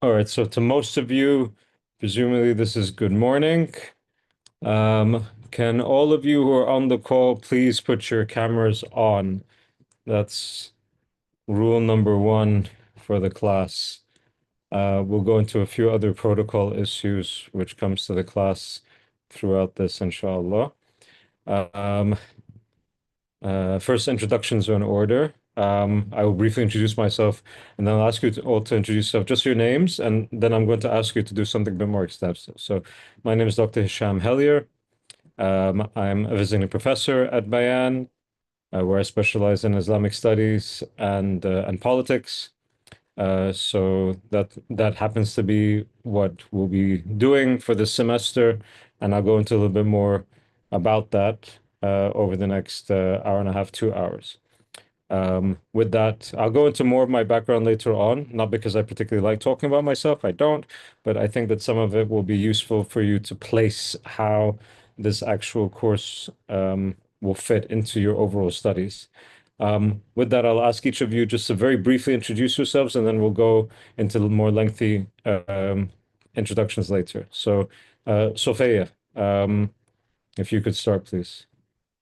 All right, so to most of you, presumably this is good morning. Can all of you who are on the call please put your cameras on? That's rule number one for the class. We'll go into a few other protocol issues which comes to the class throughout this, inshallah. Um, First, introductions are in order. I will briefly introduce myself, and then I'll ask you to all to introduce yourself, just your names, and then I'm going to ask you to do something a bit more extensive. So, my name is Dr. Hisham Hellyer. I'm a visiting professor at Bayan, where I specialize in Islamic studies and politics. So that happens to be what we'll be doing for this semester, and I'll go into a little bit more about that over the next hour and a half, 2 hours. With that, I'll go into more of my background later on, not because I particularly like talking about myself, I don't, but I think that some of it will be useful for you to place how this actual course will fit into your overall studies. With that, I'll ask each of you just to very briefly introduce yourselves, and then we'll go into more lengthy introductions later. So, Sophia, if you could start, please.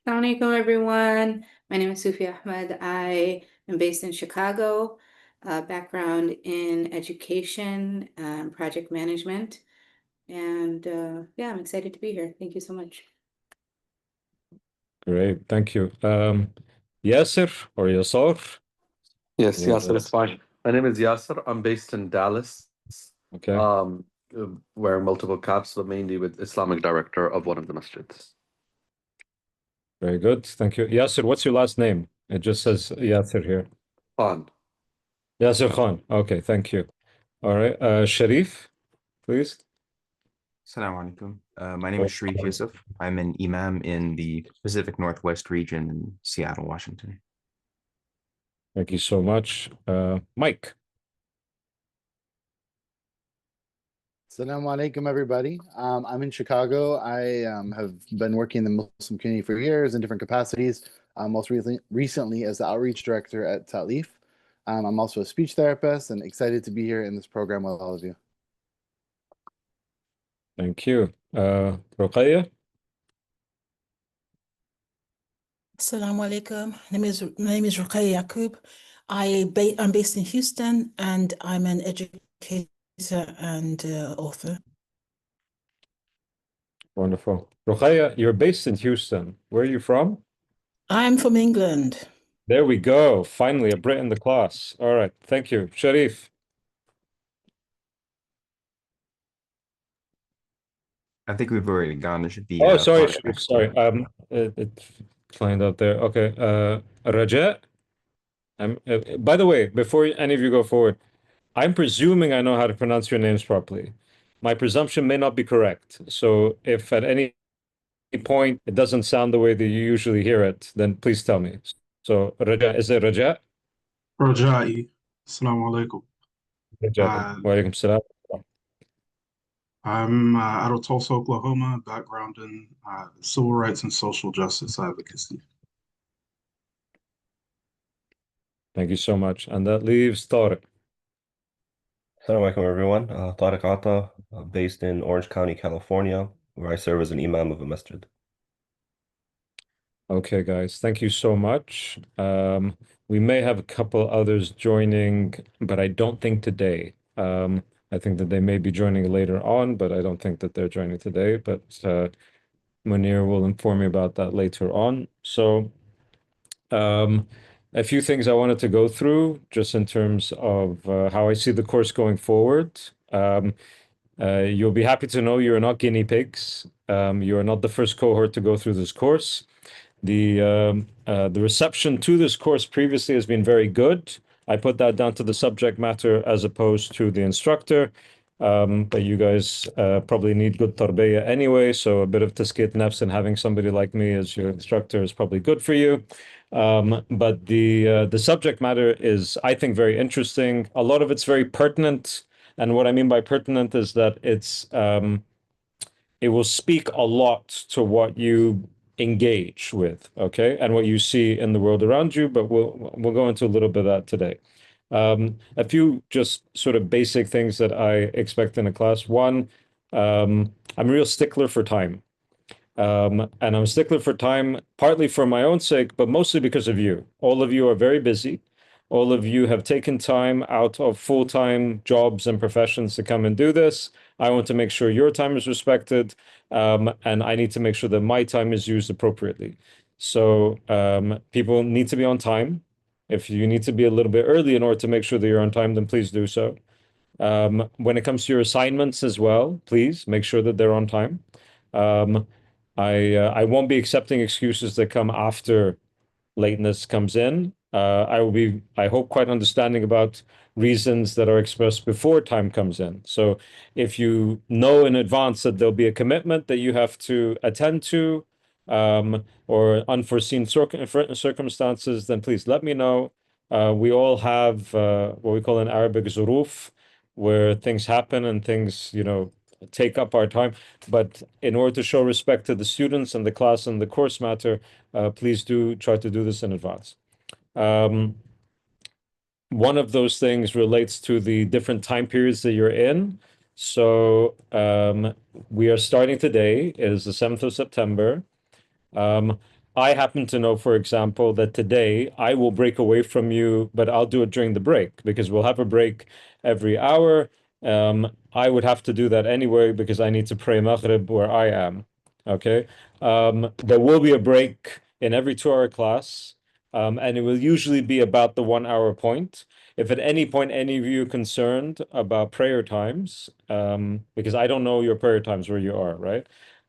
Assalamu alaikum, everyone. My name is Sufi Ahmed. I am based in Chicago, background in education and project management. And yeah, I'm excited to be here. Thank you so much. Great, thank you. Yasser or Yasar? Yes, Yeah. Yasser is fine. My name is Yasser. I'm based in Dallas. Okay. Wear multiple caps, but mainly with Islamic director of one of the masjids. Very good. Thank you. Yasser, what's your last name? It just says Yasser here. Khan. Yasser Khan. Okay, thank you. All right. Sharif, please. Assalamu alaikum. My name is Sharif Yusuf. I'm an imam in the Pacific Northwest region in Seattle, Washington. Thank you so much. Mike. Assalamu alaikum, everybody. I'm in Chicago. I have been working in the Muslim community for years in different capacities, most recently as the outreach director at Ta'leef. I'm also a speech therapist and excited to be here in this program with all of you. Thank you. Ruqayya. Assalamu alaikum. My name is Ruqayya Yaqub. I'm based in Houston, and I'm an educator and author. Wonderful. Ruqayya, you're based in Houston. Where are you from? I'm from England. There we go. Finally, a Brit in the class. All right. Thank you. Sharif. I think we've already gone. There should be. Oh, sorry, Tariq Sharif. next. Sorry. It's lined up there. Okay. Raja. By the way, before any of you go forward, I'm presuming I know how to pronounce your names properly. My presumption may not be correct. So if at any point it doesn't sound the way that you usually hear it, then please tell me. So Raja, is it Raja? Rajai. Assalamu alaikum. Raja. Wa alaikum salam. I'm out of Tulsa, Oklahoma, background in civil rights and social justice advocacy. Thank you so much. And that leaves Tariq. Assalamu alaikum, everyone. Tariq Ata, based in Orange County, California, where I serve as an imam of a masjid. Okay, guys, thank you so much. We may have a couple others joining, but I don't think today. I think that they may be joining later on, but I don't think that they're joining today. But Munir will inform me about that later on. So, a few things I wanted to go through just in terms of how I see the course going forward. You'll be happy to know you're not guinea pigs. You are not the first cohort to go through this course. The reception to this course previously has been very good. I put that down to the subject matter as opposed to the instructor. But you guys probably need good tarbiyah anyway, so a bit of tazkiyat nafs and having somebody like me as your instructor is probably good for you. But the subject matter is, I think, very interesting. A lot of it's very pertinent, and what I mean by pertinent is that it will speak a lot to what you engage with, okay, and what you see in the world around you. But we'll go into a little bit of that today. A few just sort of basic things that I expect in a class. One, I'm a real stickler for time. And I'm a stickler for time, partly for my own sake, but mostly because of you. All of you are very busy. All of you have taken time out of full-time jobs and professions to come and do this. I want to make sure your time is respected, and I need to make sure that my time is used appropriately. So people need to be on time. If you need to be a little bit early in order to make sure that you're on time, then please do so. When it comes to your assignments as well, please make sure that they're on time. Um, I won't be accepting excuses that come after lateness comes in. I will be, I hope, quite understanding about reasons that are expressed before time comes in. So if you know in advance that there'll be a commitment that you have to attend to, or unforeseen circumstances, then please let me know. We all have what we call in Arabic zuruf, where things happen and things, take up our time. But in order to show respect to the students and the class and the course matter, please do try to do this in advance. One of those things relates to the different time periods that you're in. So we are starting today. It is the 7th of September. I happen to know, for example, that today I will break away from you, but I'll do it during the break because we'll have a break every hour. I would have to do that anyway because I need to pray Maghrib where I am. Okay. There will be a break in every 2-hour class, and it will usually be about the 1 hour point. If at any point any of you are concerned about prayer times, because I don't know your prayer times where you are, right?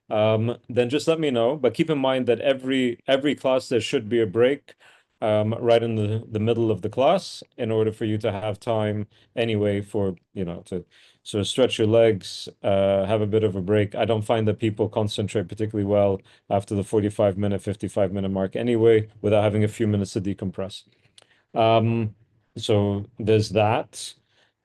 Then just let me know. But keep in mind that every class there should be a break right in the middle of the class in order for you to have time anyway for, to sort of stretch your legs, have a bit of a break. I don't find that people concentrate particularly well after the 45-minute, 55-minute mark anyway, without having a few minutes to decompress. So there's that.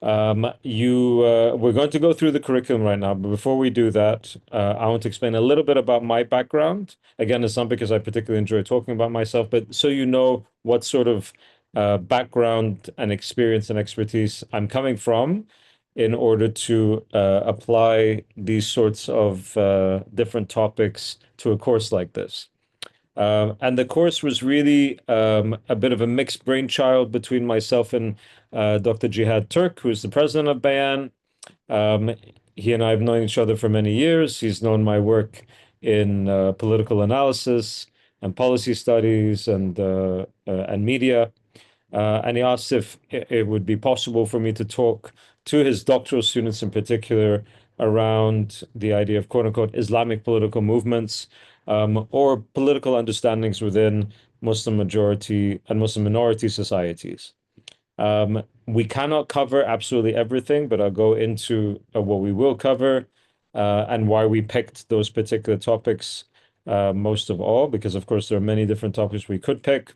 We're going to go through the curriculum right now, but before we do that, I want to explain a little bit about my background. Again, it's not because I particularly enjoy talking about myself, but so you know what sort of background and experience and expertise I'm coming from in order to apply these sorts of different topics to a course like this. And the course was really a bit of a mixed brainchild between myself and Dr. Jihad Turk, who's the president of Bayan. He and I have known each other for many years. He's known my work in political analysis and policy studies and media. And he asked if it would be possible for me to talk to his doctoral students in particular around the idea of quote unquote Islamic political movements, or political understandings within Muslim majority and Muslim minority societies. We cannot cover absolutely everything, but I'll go into what we will cover and why we picked those particular topics most of all, because of course there are many different topics we could pick.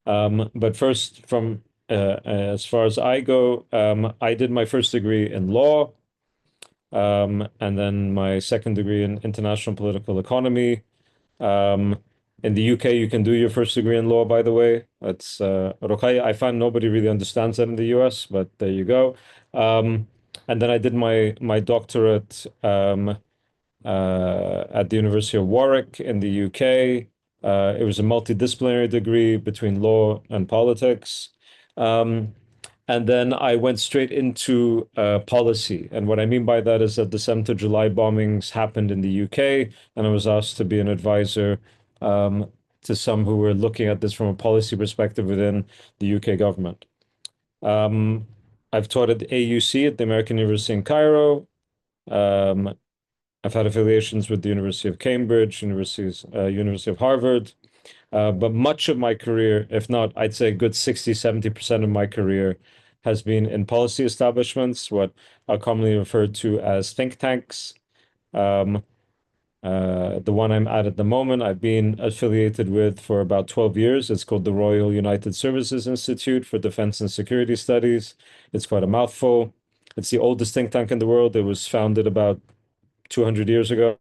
But first, from as far as I go, I did my first degree in law, and then my second degree in international political economy. In the UK, you can do your first degree in law, by the way. That's Ruqayya. I find nobody really understands that in the US, but there you go. And then I did my doctorate at the University of Warwick in the UK. It was a multidisciplinary degree between law and politics. And then I went straight into policy. And what I mean by that is that the 7th of July bombings happened in the UK, and I was asked to be an advisor to some who were looking at this from a policy perspective within the UK government. I've taught at the AUC at the American University in Cairo. I've had affiliations with the University of Cambridge, University of Harvard. But much of my career, if not, I'd say a good 60-70% of my career has been in policy establishments, what are commonly referred to as think tanks. The one I'm at the moment, I've been affiliated with for about 12 years. It's called the Royal United Services Institute for Defense and Security Studies. It's quite a mouthful. It's the oldest think tank in the world. It was founded about 200 years ago.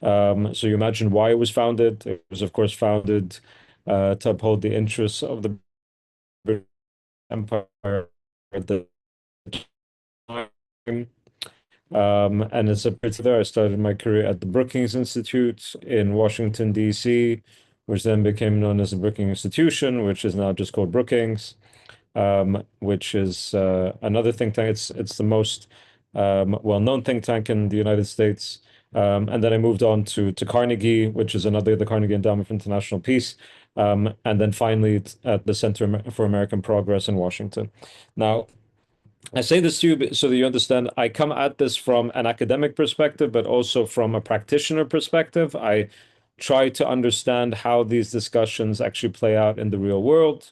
So you imagine why it was founded. It was, of course, founded to uphold the interests of the Empire at the time. And as a particular, I started my career at the Brookings Institute in Washington, D.C., which then became known as the Brookings Institution, which is now just called Brookings, which is another think tank. It's the most well-known think tank in the United States. And then I moved on to Carnegie, which is the Carnegie Endowment for International Peace. And then finally at the Center for American Progress in Washington. Now, I say this to you so that you understand I come at this from an academic perspective, but also from a practitioner perspective. I try to understand how these discussions actually play out in the real world,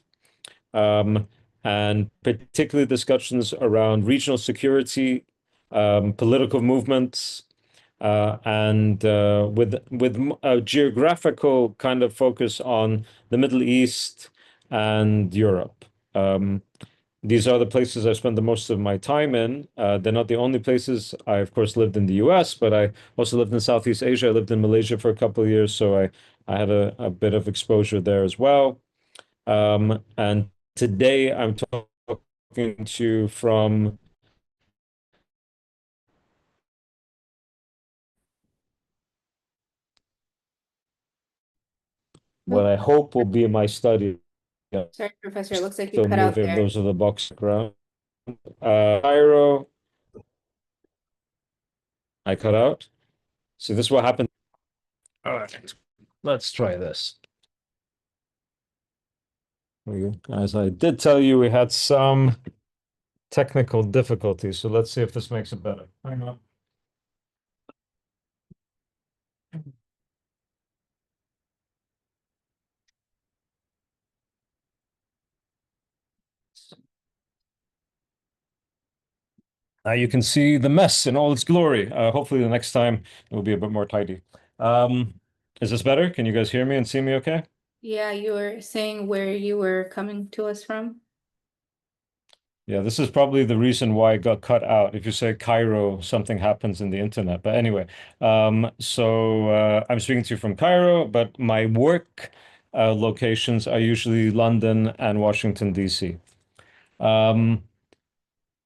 and particularly discussions around regional security, political movements, and with a geographical kind of focus on the Middle East and Europe. These are the places I spend the most of my time in. They're not the only places. I, of course, lived in the US, but I also lived in Southeast Asia. I lived in Malaysia for a couple of years, so I had a bit of exposure there as well. And today I'm talking to you from what I hope will be my study. Sorry, Professor, it looks like you Still cut out moving, there. those are the box around. Cairo, I cut out. See, this is what happened. All right, let's try this. As I did tell you, we had some technical difficulties, so let's see if this makes it better. Hang on. Now you can see the mess in all its glory. Hopefully the next time it will be a bit more tidy. Is this better? Can you guys hear me and see me okay? Yeah, you were saying where you were coming to us from? Yeah, this is probably the reason why it got cut out. If you say Cairo, something happens in the internet. But anyway, so I'm speaking to you from Cairo, but my work locations are usually London and Washington, D.C.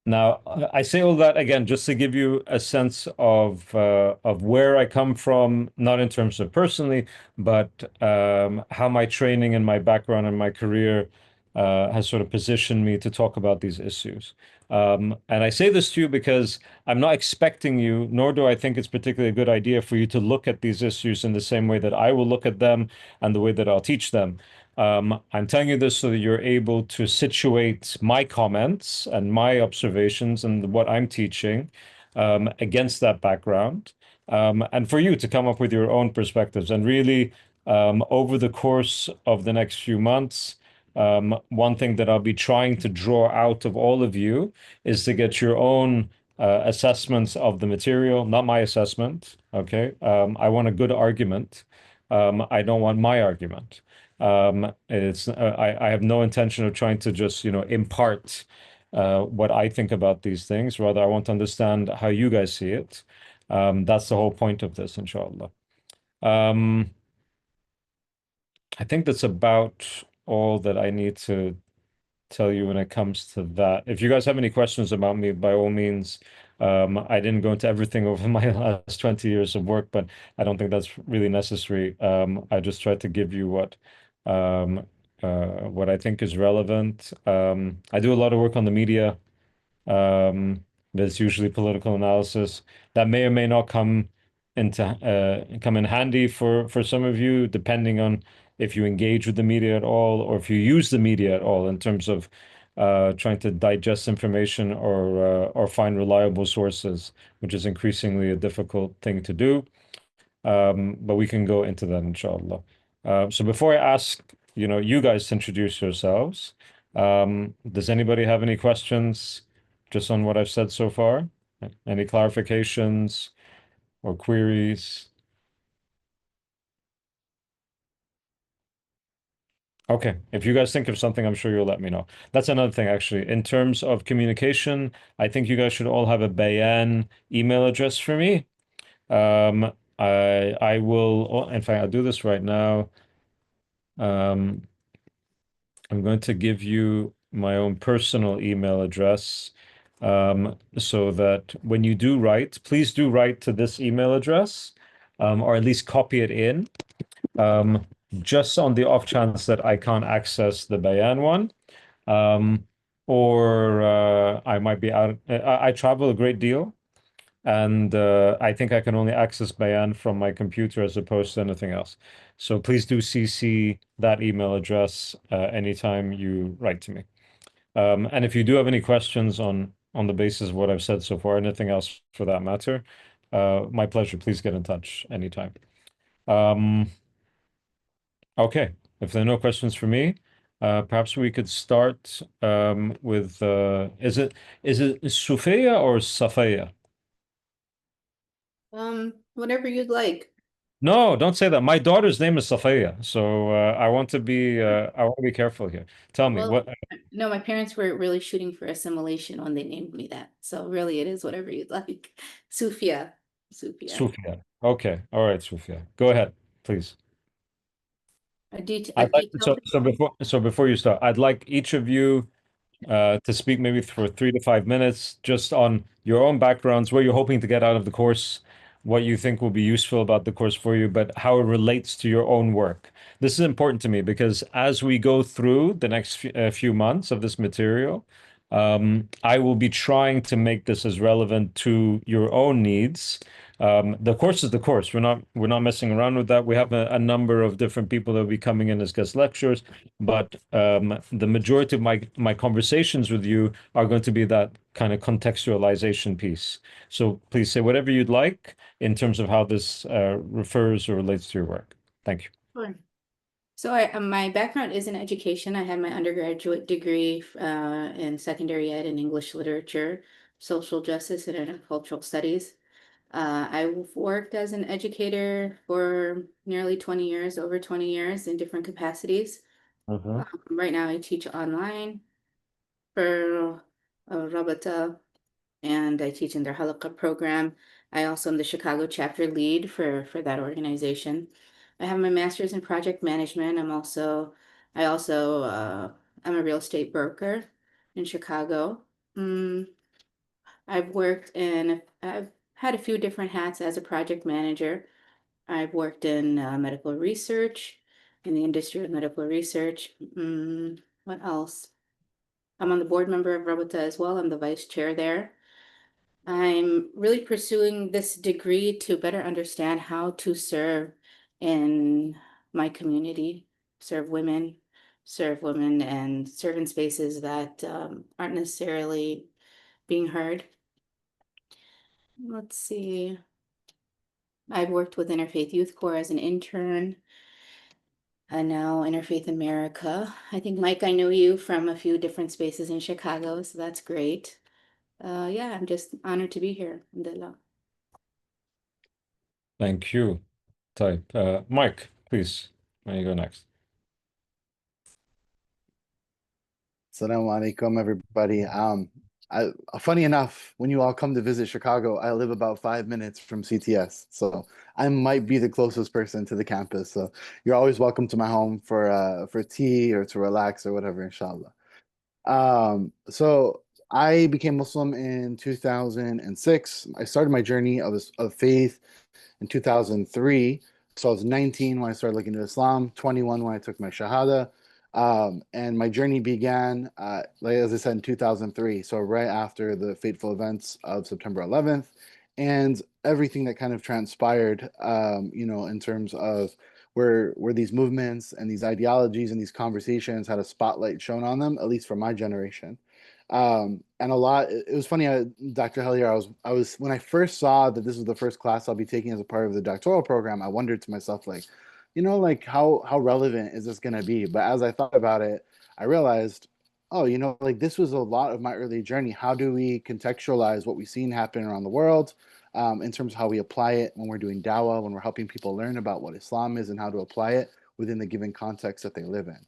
Now, I say all that again just to give you a sense of where I come from, not in terms of personally, but how my training and my background and my career has sort of positioned me to talk about these issues. And I say this to you because I'm not expecting you, nor do I think it's particularly a good idea for you to look at these issues in the same way that I will look at them and the way that I'll teach them. I'm telling you this so that you're able to situate my comments and my observations and what I'm teaching against that background, and for you to come up with your own perspectives. And really, over the course of the next few months, one thing that I'll be trying to draw out of all of you is to get your own assessments of the material, not my assessment. Okay. I want a good argument. I don't want my argument. I have no intention of trying to just, impart what I think about these things. Rather, I want to understand how you guys see it. That's the whole point of this, inshallah. I think that's about all that I need to tell you when it comes to that. If you guys have any questions about me, by all means, I didn't go into everything over my last 20 years of work, but I don't think that's really necessary. I just tried to give you what I think is relevant. I do a lot of work on the media. There's usually political analysis that may or may not come in handy for some of you, depending on if you engage with the media at all or if you use the media at all in terms of trying to digest information or find reliable sources, which is increasingly a difficult thing to do. But we can go into that, inshallah. So before I ask, you guys to introduce yourselves, does anybody have any questions just on what I've said so far? Any clarifications or queries? Okay, if you guys think of something, I'm sure you'll let me know. That's another thing, actually. In terms of communication, I think you guys should all have a Bayan email address for me. I will, in fact, I'll do this right now. I'm going to give you my own personal email address, so that when you do write, please do write to this email address, or at least copy it in, just on the off chance that I can't access the Bayan one. Or I might be out. I travel a great deal, and I think I can only access Bayan from my computer as opposed to anything else. So please do CC that email address anytime you write to me. And if you do have any questions on the basis of what I've said so far, anything else for that matter, my pleasure. Please get in touch anytime. Okay, if there are no questions for me, perhaps we could start with is it Sufia or Safaya? Whatever you'd like. No, don't say that. My daughter's name is Safaya, so I want to be careful here. Tell me Well, what no, my parents were really shooting for assimilation when they named me that. So really it is whatever you'd like. Sufia. Sufia. Sufia. Okay, all right, Sufia. Go ahead, please. A I'd like detailed. so before you start, I'd like each of you to speak maybe for 3 to 5 minutes just on your own backgrounds, what you're hoping to get out of the course, what you think will be useful about the course for you, but how it relates to your own work. This is important to me because as we go through the next few months of this material, I will be trying to make this as relevant to your own needs. The course is the course. We're not messing around with that. We have a number of different people that will be coming in as guest lecturers, but the majority of my conversations with you are going to be that kind of contextualization piece. So please say whatever you'd like in terms of how this refers or relates to your work. Thank you. Sure. So my background is in education. I had my undergraduate degree in secondary ed in English literature, social justice, and intercultural studies. I've worked as an educator for nearly 20 years, over 20 years in different capacities. Right now I teach online for Rabata, and I teach in their Halakha program. I also am the Chicago chapter lead for that organization. I have my master's in project management. I'm a real estate broker in Chicago. I've had a few different hats as a project manager. I've worked in medical research, in the industry of medical research. What else? I'm on the board member of Rabata as well. I'm the vice chair there. I'm really pursuing this degree to better understand how to serve in my community, serve women, and serve in spaces that aren't necessarily being heard. Let's see. I've worked with Interfaith Youth Corps as an intern, and now Interfaith America. I think, Mike, I know you from a few different spaces in Chicago, so that's great. Yeah, I'm just honored to be here. Alhamdulillah. Thank you. Mike, please. Where you go next? Assalamu alaikum, everybody. Funny enough, when you all come to visit Chicago, I live about 5 minutes from CTS, so I might be the closest person to the campus. So you're always welcome to my home for tea or to relax or whatever, inshallah. So I became Muslim in 2006. I started my journey of faith in 2003. So I was 19 when I started looking into Islam, 21 when I took my Shahada. And my journey began, like as I said, in 2003. So right after the fateful events of September 11th and everything that kind of transpired, in terms of where these movements and these ideologies and these conversations had a spotlight shown on them, at least for my generation. And it was funny, Dr. Hellyer, I was when I first saw that this was the first class I'll be taking as a part of the doctoral program, I wondered to myself, like, like how relevant is this going to be? But as I thought about it, I realized, oh, like this was a lot of my early journey. How do we contextualize what we've seen happen around the world, in terms of how we apply it when we're doing dawah, when we're helping people learn about what Islam is and how to apply it within the given context that they live in.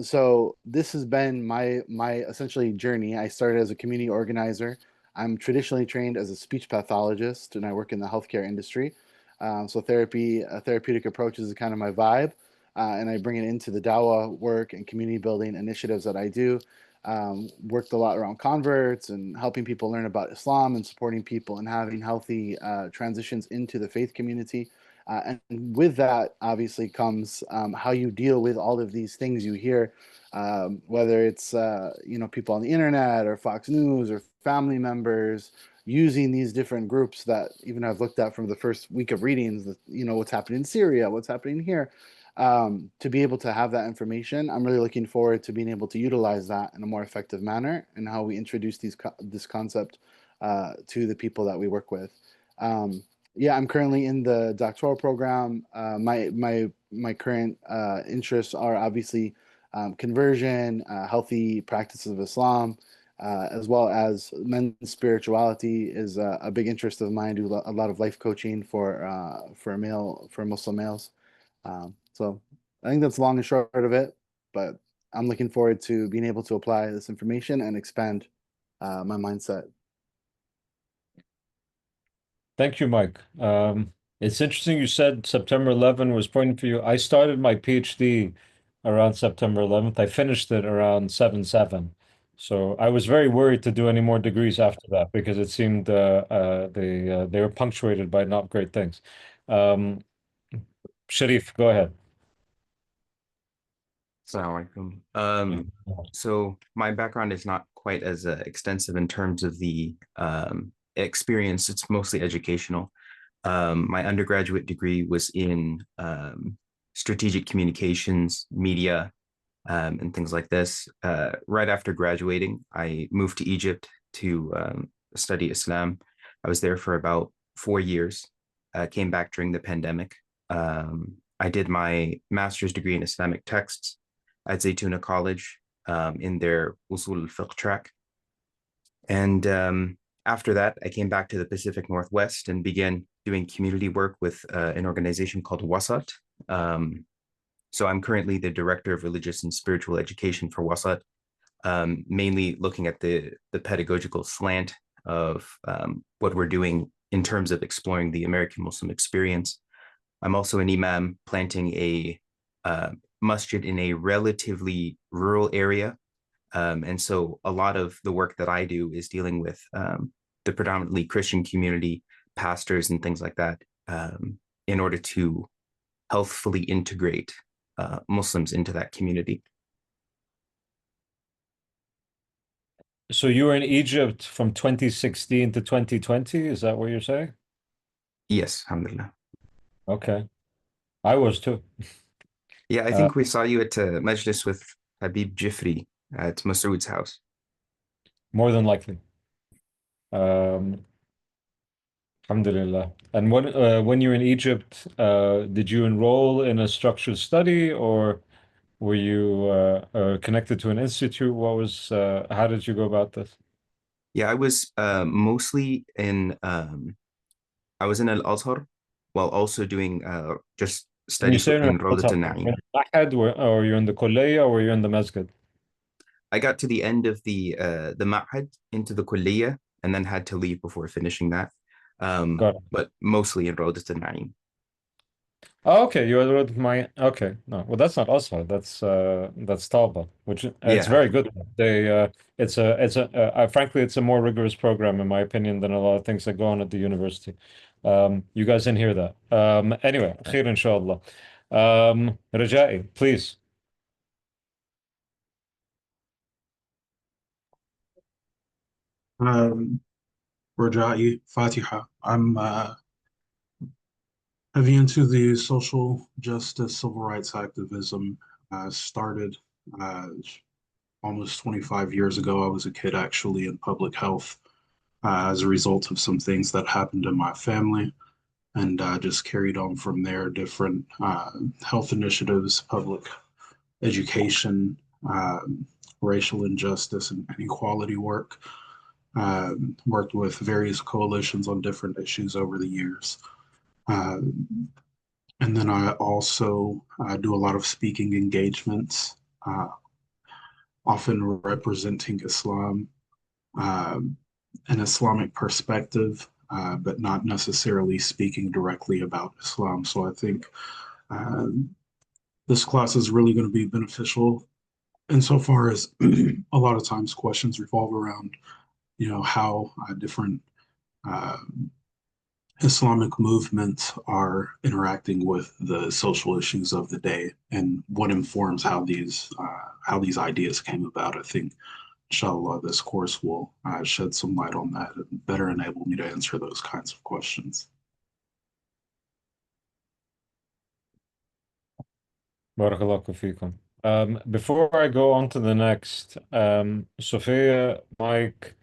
So this has been my essentially journey. I started as a community organizer. I'm traditionally trained as a speech pathologist, and I work in the healthcare industry. So therapeutic approaches is kind of my vibe. and I bring it into the Dawah work and community building initiatives that I do. Worked a lot around converts and helping people learn about Islam and supporting people and having healthy transitions into the faith community. And with that, obviously, comes how you deal with all of these things you hear, whether it's people on the internet or Fox News or family members using these different groups that even I've looked at from the first week of readings. What's happening in Syria, what's happening here. To be able to have that information, I'm really looking forward to being able to utilize that in a more effective manner and how we introduce this concept to the people that we work with. Yeah, I'm currently in the doctoral program. My current interests are obviously conversion, healthy practices of Islam, as well as men's spirituality is a big interest of mine. I do a lot of life coaching for Muslim males. So I think that's long and short of it, but I'm looking forward to being able to apply this information and expand my mindset. Thank you, Mike. It's interesting you said September 11 was pointing for you. I started my PhD around September 11th. I finished it around 7/7. So I was very worried to do any more degrees after that because it seemed they were punctuated by not great things. Sharif, go ahead. Assalamu alaikum. So my background is not quite as extensive in terms of the experience. It's mostly educational. My undergraduate degree was in strategic communications, media, and things like this. Right after graduating, I moved to Egypt to study Islam. I was there for about 4 years. Came back during the pandemic. I did my master's degree in Islamic texts at Zaytuna College in their Usul al-Fiqh track. And after that, I came back to the Pacific Northwest and began doing community work with an organization called Wasat. So I'm currently the Director of Religious and Spiritual Education for Wasat, mainly looking at the pedagogical slant of what we're doing in terms of exploring the American Muslim experience. I'm also an imam planting a masjid in a relatively rural area. And so a lot of the work that I do is dealing with the predominantly Christian community, pastors and things like that, in order to healthfully integrate Muslims into that community. So you were in Egypt from 2016 to 2020, is that what you're saying? Yes, alhamdulillah. Okay. I was too. Yeah, I think we saw you at Majlis with Habib Jifri at Masood's house. More than likely. Alhamdulillah. And when you were in Egypt, did you enroll in a structured study or were you connected to an institute? How did you go about this? Yeah, I was mostly in I was in Al-Azhar while also doing just When you studies say in you're Rawdat al-Na'im. Mahad, or you're in the Kulliyah or you're in the masjid? I got to the end of the Ma'had into the Kulliyah and then had to leave before finishing that. Got it. But mostly in Rawdat al-Na'im. Oh, okay, you are with my okay. No, well, that's not Azhar. That's Talba, which it's Yeah. very good. Frankly, it's a more rigorous program in my opinion than a lot of things that go on at the university. You guys didn't hear that. Anyway, khair inshallah. Rajai, please. Rajai Fatiha. I'm heavy into the social justice, civil rights activism. Started almost 25 years ago. I was a kid actually in public health as a result of some things that happened in my family, and just carried on from there. Different health initiatives, public education, racial injustice, and equality work. Worked with various coalitions on different issues over the years. And then I also do a lot of speaking engagements, often representing Islam, an Islamic perspective, but not necessarily speaking directly about Islam. So I think this class is really going to be beneficial insofar as a lot of times questions revolve around, how different uh, Islamic movements are interacting with the social issues of the day and what informs how these ideas came about. I think, inshallah, this course will shed some light on that and better enable me to answer those kinds of questions. Barakallahu feekum. Before I go on to the next, Sophia, Mike,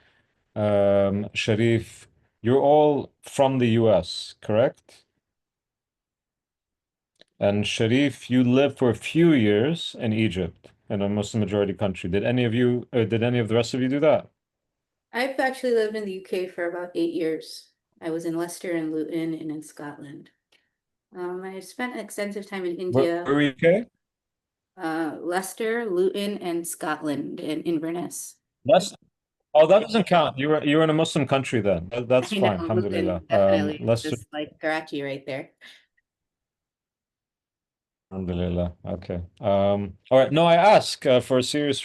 Sharif, you're all from the US, correct? And Sharif, you lived for a few years in Egypt, in a Muslim majority country. Did any of the rest of you do that? I've actually lived in the UK for about 8 years. I was in Leicester and Luton and in Scotland. I spent extensive time in India. Where were you, okay? Leicester, Luton, and Scotland and Inverness. Oh, that doesn't count. You were in a Muslim country then. That's I know, fine. Luton, Alhamdulillah. definitely. Leicester. Just like Karachi right there. Alhamdulillah. Okay. All right. No, I ask for a serious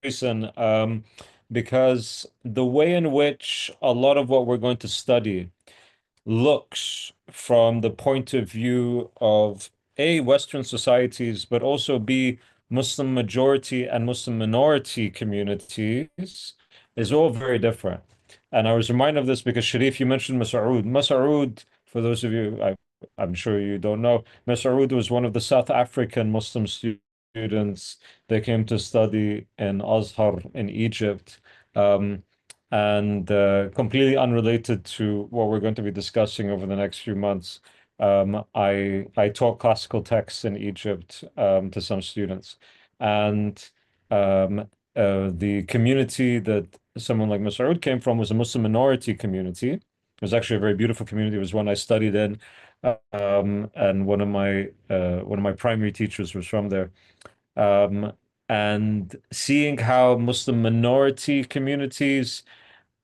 reason, because the way in which a lot of what we're going to study looks from the point of view of A, Western societies, but also B, Muslim majority and Muslim minority communities is all very different. And I was reminded of this because Sharif, you mentioned Masoud. Masoud, for those of you, I'm sure you don't know, Masoud was one of the South African Muslim students. They came to study in Azhar in Egypt. And completely unrelated to what we're going to be discussing over the next few months, I taught classical texts in Egypt to some students, and the community that someone like Masoud came from was a Muslim minority community. It was actually a very beautiful community. It was one I studied in, and one of my primary teachers was from there. And seeing how Muslim minority communities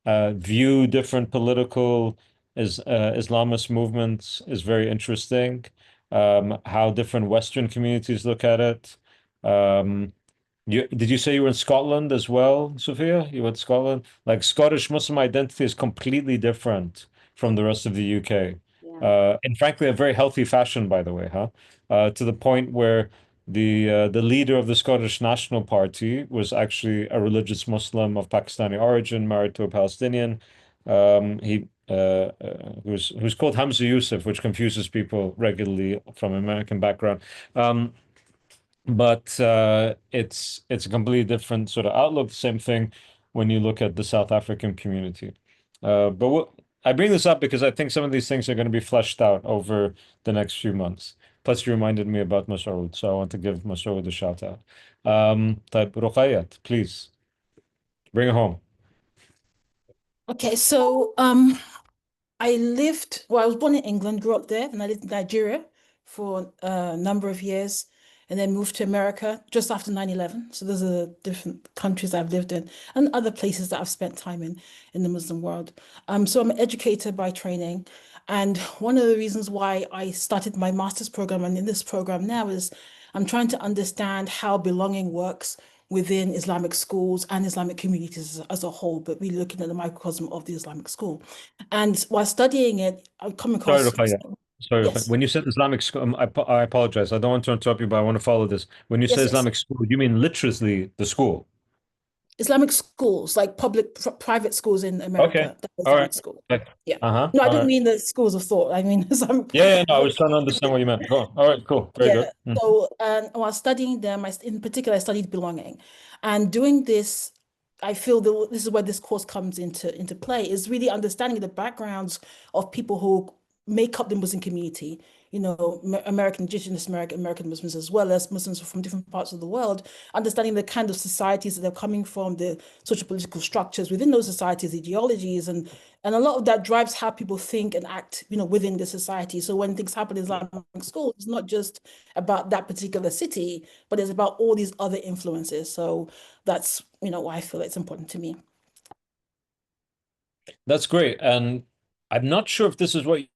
view different political Islamist movements is very interesting. How different Western communities look at it. Did you say you were in Scotland as well, Sophia? You went to Scotland? Like Scottish Muslim identity is completely different from the rest of the UK. Yeah. In frankly, a very healthy fashion, by the way, huh? To the point where the leader of the Scottish National Party was actually a religious Muslim of Pakistani origin, married to a Palestinian. He who's called Hamza Yusuf, which confuses people regularly from American background. But it's a completely different sort of outlook. Same thing when you look at the South African community. I bring this up because I think some of these things are going to be fleshed out over the next few months. Plus, you reminded me about Masoud, so I want to give Masoud a shout out. Type Ruqayyat, please bring it home. Okay, so I was born in England, grew up there, and I lived in Nigeria for a number of years, and then moved to America just after 9/11. So those are the different countries I've lived in and other places that I've spent time in the Muslim world. So I'm an educator by training. And one of the reasons why I started my master's program and in this program now is I'm trying to understand how belonging works within Islamic schools and Islamic communities as a whole, but really looking at the microcosm of the Islamic school. And while studying it, I come Sorry, across. Ruqayyat. Sorry, Ruqayyat. Yes, When you said Islamic school, I apologize. I don't want to interrupt you, but I want to follow this. When you say yes. Islamic school, you mean literally the school? Islamic schools, like private schools in Okay. America, that's All Islamic right. school. Like, Yeah. uh-huh. No, I All don't right. mean the schools of thought. I mean Islamic. Yeah, no, I was trying to understand what you meant. Go on. All right, cool. Very Yeah. good. So, and while studying them, in particular, I studied belonging, and doing this, I feel that this is where this course comes into play, is really understanding the backgrounds of people who make up the Muslim community. American Indigenous American Muslims, as well as Muslims from different parts of the world, understanding the kind of societies that they're coming from, the social political structures within those societies, ideologies, and a lot of that drives how people think and act, within the society. So when things happen in Islamic schools, it's not just about that particular city, but it's about all these other influences. So that's, why I feel it's important to me. That's great. And I'm not sure if this is what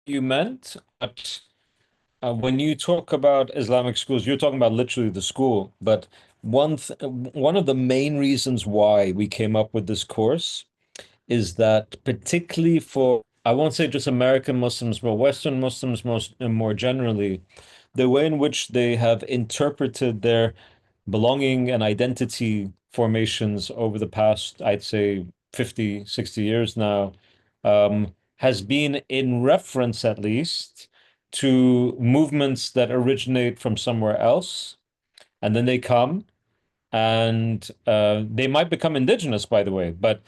you meant, but when you talk about Islamic schools, you're talking about literally the school. But one of the main reasons why we came up with this course is that particularly for, I won't say just American Muslims, but Western Muslims most and more generally, the way in which they have interpreted their belonging and identity formations over the past, I'd say 50, 60 years now, has been in reference at least to movements that originate from somewhere else. And then they come and they might become indigenous, by the way, but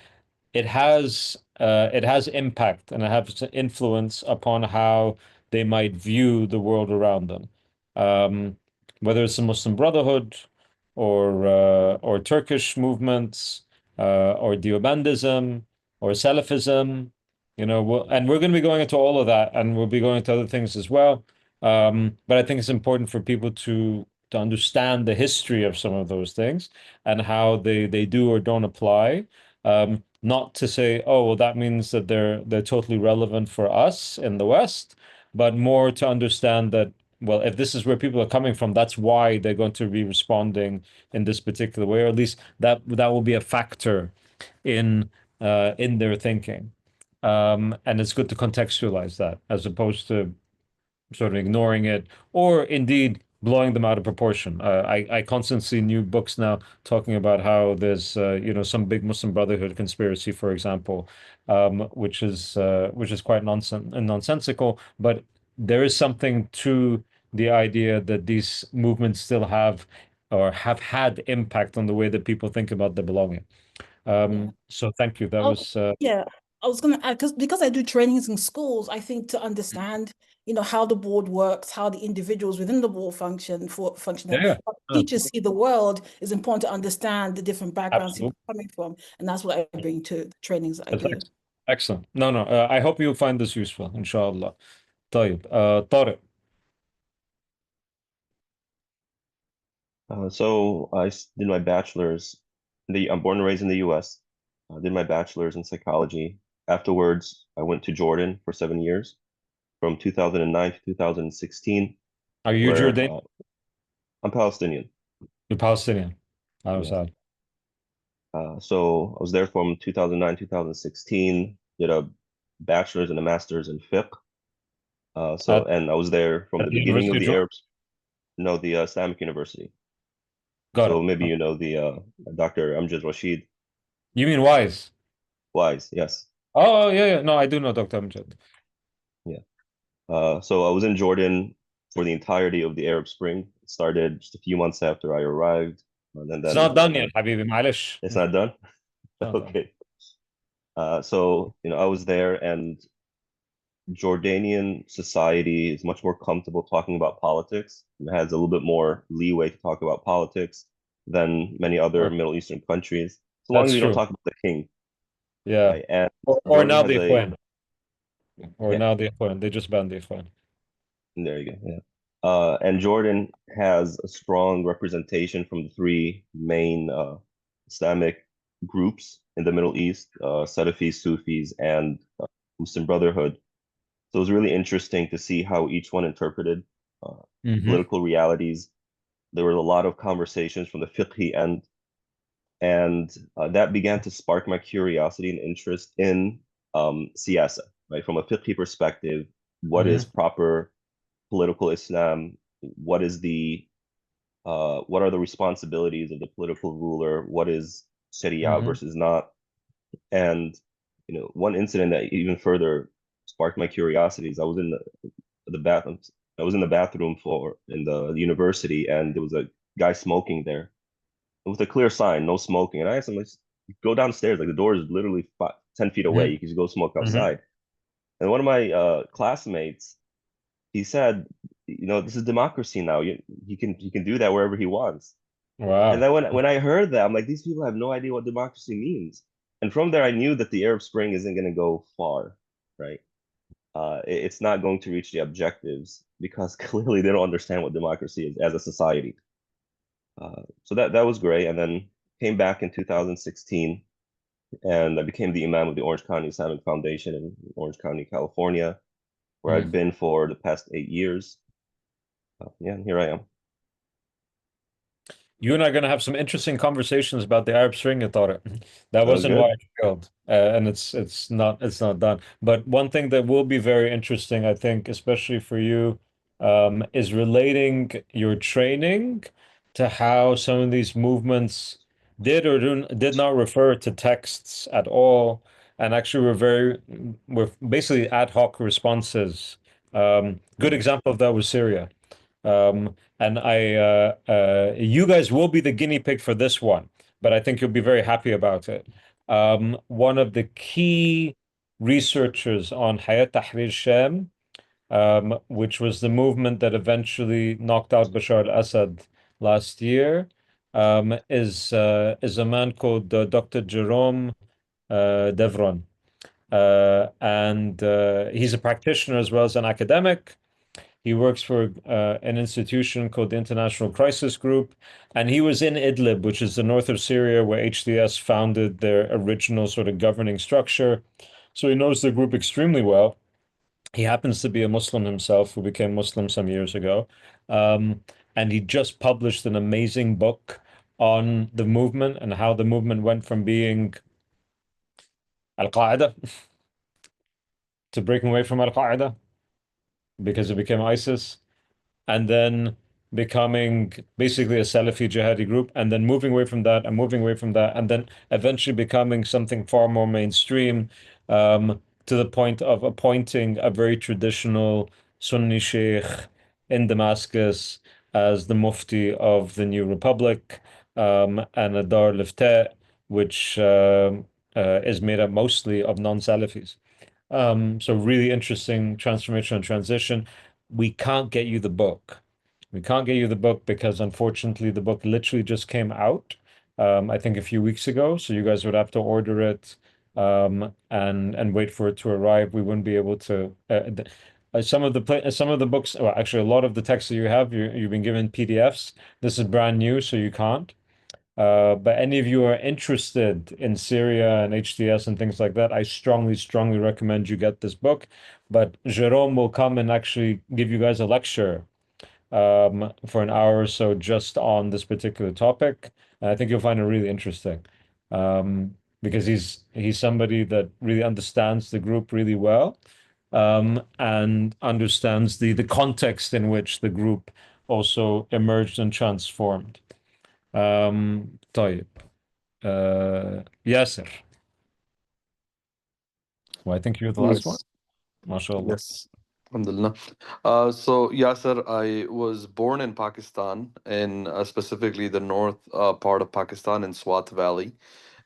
it has impact and it has influence upon how they might view the world around them. Whether it's the Muslim Brotherhood or Turkish movements or Deobandism or Salafism, and we're going to be going into all of that, and we'll be going into other things as well. But I think it's important for people to understand the history of some of those things and how they do or don't apply. Not to say, oh, well, that means that they're totally relevant for us in the West, but more to understand that, well, if this is where people are coming from, that's why they're going to be responding in this particular way, or at least that will be a factor in their thinking. And it's good to contextualize that as opposed to sort of ignoring it or indeed blowing them out of proportion. I constantly see new books now talking about how there's some big Muslim Brotherhood conspiracy, for example, which is quite nonsensical. But there is something to the idea that these movements still have or have had impact on the way that people think about their belonging. So thank you. That Oh, was yeah. I was going to add, because I do trainings in schools, I think to understand, how the board works, how the individuals within the board function, yeah, how teachers see the world, is important to understand the different backgrounds people absolutely. are coming from. And that's what I bring to the trainings that I That's do. excellent. No, no. I hope you'll find this useful, inshallah. طيب. طارق. So did my bachelor's. I'm born and raised in the U.S. I did my bachelor's in psychology. Afterwards, I went to Jordan for 7 years, from 2009 to 2016, Are you where Jordanian? I'm Palestinian. You're Palestinian. I was Yes. sad. So I was there from 2009, 2016, did a bachelor's and a master's in fiqh. And I was there from At the the beginning University of of the Jordan? Arabs, no, the Islamic University. Got So it. maybe you know the Dr. Amjad Rashid You mean Wise? Wise, yes. Oh, yeah, yeah. No, I do know Dr. Amjad. Yeah. So I was in Jordan for the entirety of the Arab Spring. It started just a few months after I arrived, and It's then not done yet, Habibi. معلش. it's not done. Not done. Okay. So I was there, and Jordanian society is much more comfortable talking about politics and has a little bit more leeway to talk about politics than many other Sure. Middle Eastern countries, so long That's as you don't true. talk about the king, Yeah. right? And Or Jordan now has the a Ikhwan. Or yeah, now the Ikhwan. They just banned the Ikhwan. there you go. Yeah. And Jordan has a strong representation from the three main Islamic groups in the Middle East, Salafis, Sufis, and Muslim Brotherhood. So it was really interesting to see how each one interpreted Mm-hmm. political realities. There were a lot of conversations from the fiqhi end, and that began to spark my curiosity and interest in siyasa, right? From a fiqhi perspective, what is Mm-hmm. proper political Islam? What are the responsibilities of the political ruler? What is Sharia Mm-hmm. versus not? And one incident that even further sparked my curiosity is I was in the bathroom. I was in the bathroom in the university, and there was a guy smoking there. It was a clear sign, no smoking. And I asked him, like, go downstairs. Like the door is literally 10 feet away. You can just go smoke Mm-hmm. outside. And one of my classmates, he said, this is democracy now. He can do that wherever he wants. And Wow. then when I heard that, I'm like, these people have no idea what democracy means. And from there, I knew that the Arab Spring isn't going to go far, right? It's not going to reach the objectives because clearly they don't understand what democracy is as a society. So that was great. And then came back in 2016, and I became the imam of the Orange County Islamic Foundation in Orange County, California, where I've been for the past 8 years. Yeah, here I am. You and I are going to have some interesting conversations about the Arab Spring, Tariq. That Sounds wasn't why good. I failed, and it's not done. But one thing that will be very interesting, I think, especially for you, is relating your training to how some of these movements did not refer to texts at all, and actually were basically ad hoc responses. Good example of that was Syria. And you guys will be the guinea pig for this one, but I think you'll be very happy about it. One of the key researchers on Hayat Tahrir Sham, which was the movement that eventually knocked out Bashar al-Assad last year, is a man called Dr. Jerome Devron. And he's a practitioner as well as an academic. He works for an institution called the International Crisis Group, and he was in Idlib, which is the north of Syria, where HDS founded their original sort of governing structure. So he knows the group extremely well. He happens to be a Muslim himself, who became Muslim some years ago. And he just published an amazing book on the movement and how the movement went from being Al-Qaeda to breaking away from Al-Qaeda because it became ISIS, and then becoming basically a Salafi jihadi group, and then moving away from that and moving away from that, and then eventually becoming something far more mainstream, to the point of appointing a very traditional Sunni sheikh in Damascus as the Mufti of the new republic, and a Dar al-Ifta, which is made up mostly of non-Salafis. So really interesting transformation and transition. We can't get you the book. We can't get you the book because unfortunately the book literally just came out, I think a few weeks ago. So you guys would have to order it, and wait for it to arrive. We wouldn't be able to. Some of the books, well, actually, a lot of the texts that you have, you've been given PDFs. This is brand new, so you can't. But any of you are interested in Syria and HTS and things like that, I strongly, strongly recommend you get this book. But Jerome will come and actually give you guys a lecture, for an hour or so just on this particular topic. And I think you'll find it really interesting, because he's somebody that really understands the group really well, and understands the context in which the group also emerged and transformed. طيب. Yasser. Well, I think you're the last one. Yes. MashaAllah. Yes. Alhamdulillah. So Yasser, I was born in Pakistan, in specifically the north part of Pakistan in Swat Valley.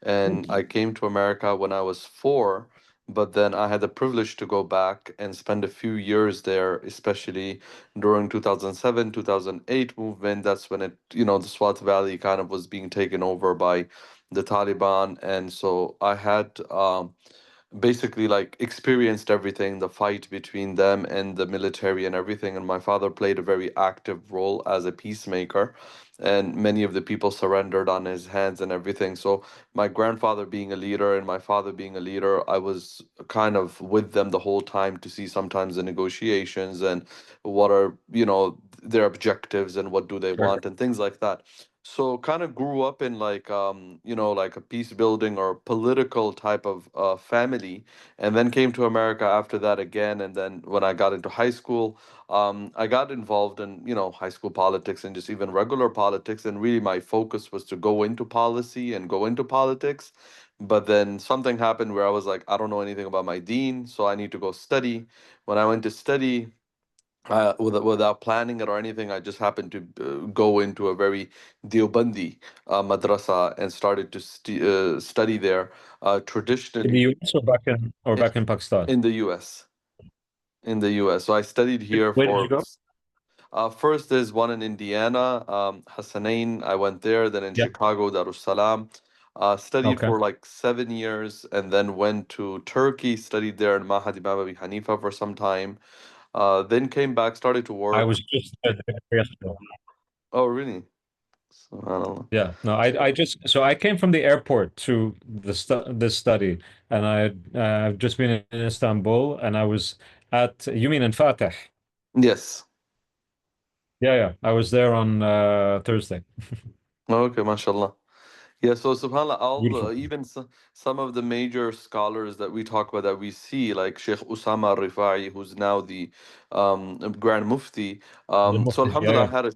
And I came to America when I was 4, but then I had the privilege to go back and spend a few years there, especially during 2007, 2008 movement. That's when the Swat Valley kind of was being taken over by the Taliban. And so I had basically like experienced everything, the fight between them and the military and everything. And my father played a very active role as a peacemaker, and many of the people surrendered on his hands and everything. So my grandfather being a leader and my father being a leader, I was kind of with them the whole time to see sometimes the negotiations and what are their objectives and what do they Sure. want and things like that. So kind of grew up in like like a peace building or political type of family, and then came to America after that again. And then when I got into high school, I got involved in high school politics and just even regular politics. And really my focus was to go into policy and go into politics. But then something happened where I was like, I don't know anything about my dean, so I need to go study. When I went to study, without planning it or anything, I just happened to go into a very Deobandi madrasa and started to study there. In the Traditionally US or back in Pakistan? in the U.S. In the U.S. So I studied here Where did you for. go? First, there's one in Indiana, Hassanain. I went there. Then in Yeah. Chicago, Darussalam. Studied Okay. for like 7 years, and then went to Turkey. Studied there in Mahad Imam Abi Hanifa for some time. Then came back, started to I work. was just there yesterday. Oh, really? SubhanAllah. Yeah, no, I came from the airport to this study, and I've just been in Istanbul, and I was you mean in Fatih? Yes. Yeah. I was there on Thursday. Okay, mashallah. Yeah, so subhanAllah, Beautiful. even some of the major scholars that we talk about that we see, like Sheikh Usama Rifai, who's now the Grand Mufti. The So Mufti. Alhamdulillah, Yeah.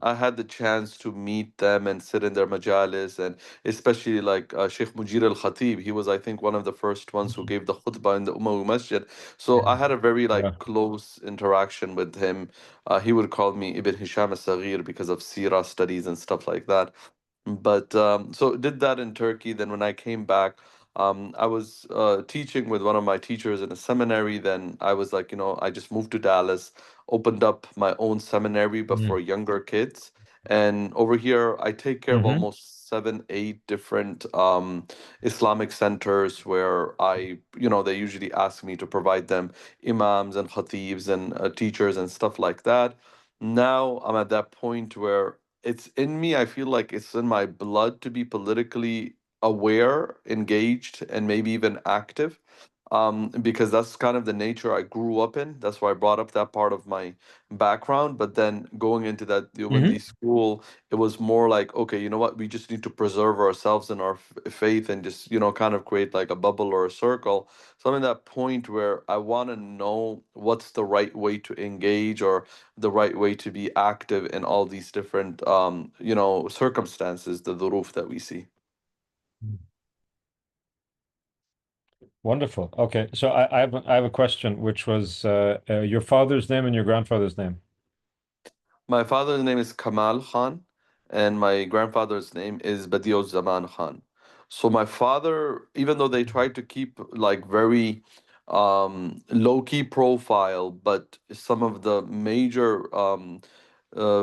I had the chance to meet them and sit in their majalis, and especially like Sheikh Mujir al Khatib. He was, I think, one of the first ones who gave the khutbah in the Umayyad Masjid. So I had a very Yeah. like close interaction with him. He would call me Ibn Hisham al-Saghir because of Sirah studies and stuff like that. But so did that in Turkey. Then when I came back, I was teaching with one of my teachers in a seminary. Then I was like, I just moved to Dallas, opened up my own seminary, but Mm. for younger kids. And over here, I take care of Mm-hmm. almost 7, 8 different Islamic centers where they usually ask me to provide them imams and khatibs and teachers and stuff like that. Now I'm at that point where it's in me. I feel like it's in my blood to be politically aware, engaged, and maybe even active. Because that's kind of the nature I grew up in. That's why I brought up that part of my background. But then going into that Mm-hmm. Deobandi school, it was more like, okay, you know what? We just need to preserve ourselves in our faith and just, kind of create like a bubble or a circle. So I'm in that point where I want to know what's the right way to engage or the right way to be active in all these different circumstances, the roof that we see. Wonderful. Okay. So I have a question, which was your father's name and your grandfather's name. My father's name is Kamal Khan, and my grandfather's name is Badiou Zaman Khan. So my father, even though they tried to keep like very low key profile, but some of the major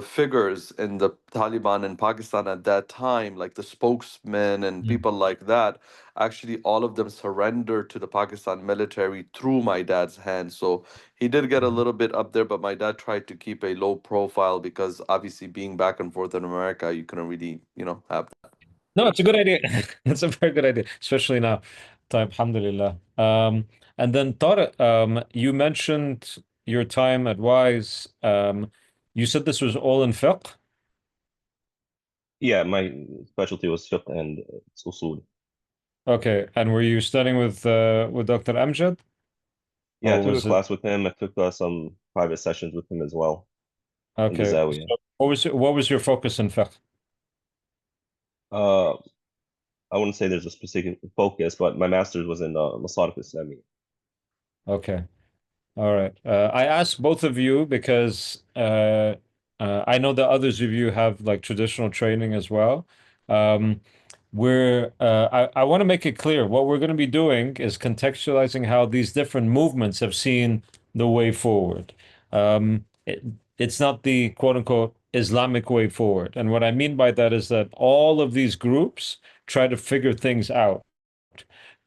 figures in the Taliban in Pakistan at that time, like the spokesmen and Mm. people like that, actually all of them surrendered to the Pakistan military through my dad's hands. So he did get a little bit up there, but my dad tried to keep a low profile because obviously being back and forth in America, you couldn't really, have that. No, it's a good idea. It's a very good idea, especially now. طيب, alhamdulillah. And then Tariq, you mentioned your time at Wise. You said this was all in fiqh. Yeah, my specialty was fiqh and usul. Okay, and were you studying with Dr. Amjad, Yeah, I or took a was it class with him. I took some private sessions with him as well in the okay? Zawiya. So what was your focus in fiqh? Uh, I wouldn't say there's a specific focus, but my master's was in Masarif Islami. Okay. All right. I asked both of you because I know that others of you have like traditional training as well. Um, I want to make it clear what we're going to be doing is contextualizing how these different movements have seen the way forward. It's not the quote unquote Islamic way forward. And what I mean by that is that all of these groups try to figure things out.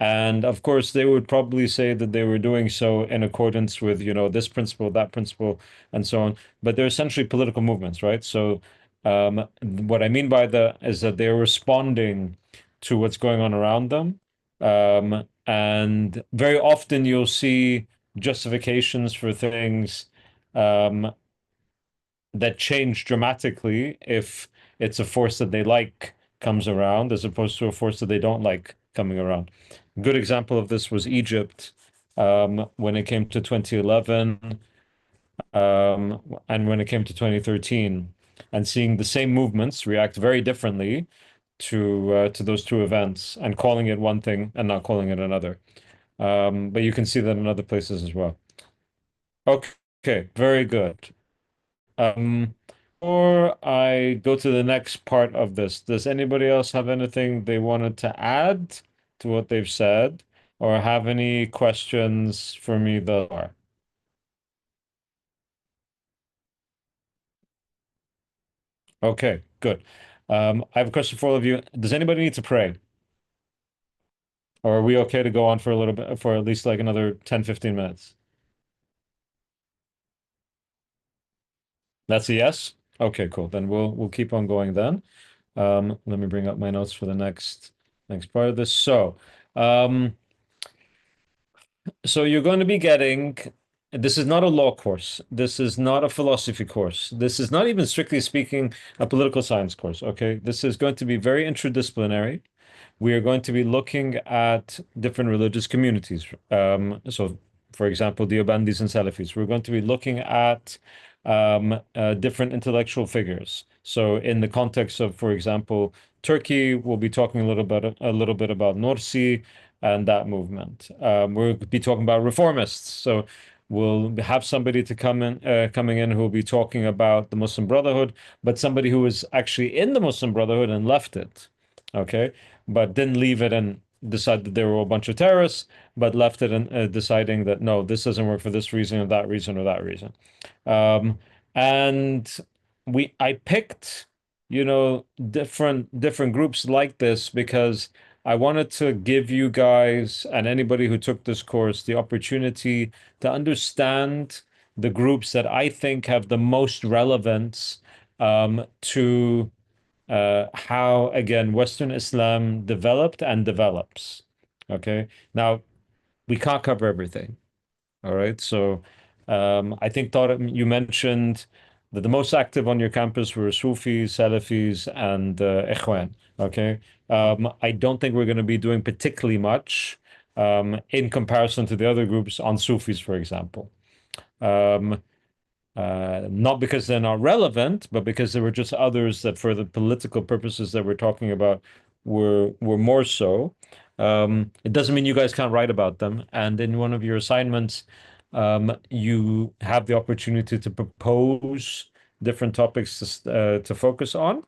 And of course, they would probably say that they were doing so in accordance with, this principle, that principle, and so on. But they're essentially political movements, right? So, what I mean by that is that they're responding to what's going on around them. And very often you'll see justifications for things um, that change dramatically if it's a force that they like comes around as opposed to a force that they don't like coming around. A good example of this was Egypt when it came to 2011 and when it came to 2013, and seeing the same movements react very differently to those two events and calling it one thing and not calling it another. But you can see that in other places as well. Okay, very good. Before I go to the next part of this, does anybody else have anything they wanted to add to what they've said, or have any questions for me thus far? Okay, good. I have a question for all of you. Does anybody need to pray? Or are we okay to go on for a little bit, for at least like another 10, 15 minutes? That's a yes? Okay, cool. Then we'll keep on going then. Let me bring up my notes for the next part of this. So you're going to be getting this is not a law course. This is not a philosophy course. This is not even strictly speaking a political science course. Okay, this is going to be very interdisciplinary. We are going to be looking at different religious communities. So, for example, the Deobandis and Salafis. We're going to be looking at different intellectual figures. So, in the context of, for example, Turkey, we'll be talking a little bit about Nursi and that movement. We'll be talking about reformists. So, we'll have somebody to coming in who will be talking about the Muslim Brotherhood, but somebody who was actually in the Muslim Brotherhood and left it. Okay, but didn't leave it and decide that they were a bunch of terrorists, but left it and deciding that no, this doesn't work for this reason or that reason or that reason. And I picked, different groups like this because I wanted to give you guys and anybody who took this course the opportunity to understand the groups that I think have the most relevance to how, again, Western Islam developed and develops. Okay. Now, we can't cover everything. All right. So I think Tariq, you mentioned that the most active on your campus were Sufis, Salafis, and Ikhwan. Okay. I don't think we're going to be doing particularly much in comparison to the other groups on Sufis, for example. Not because they're not relevant, but because there were just others that, for the political purposes that we're talking about, were more so. It doesn't mean you guys can't write about them. And in one of your assignments, you have the opportunity to propose different topics to focus on.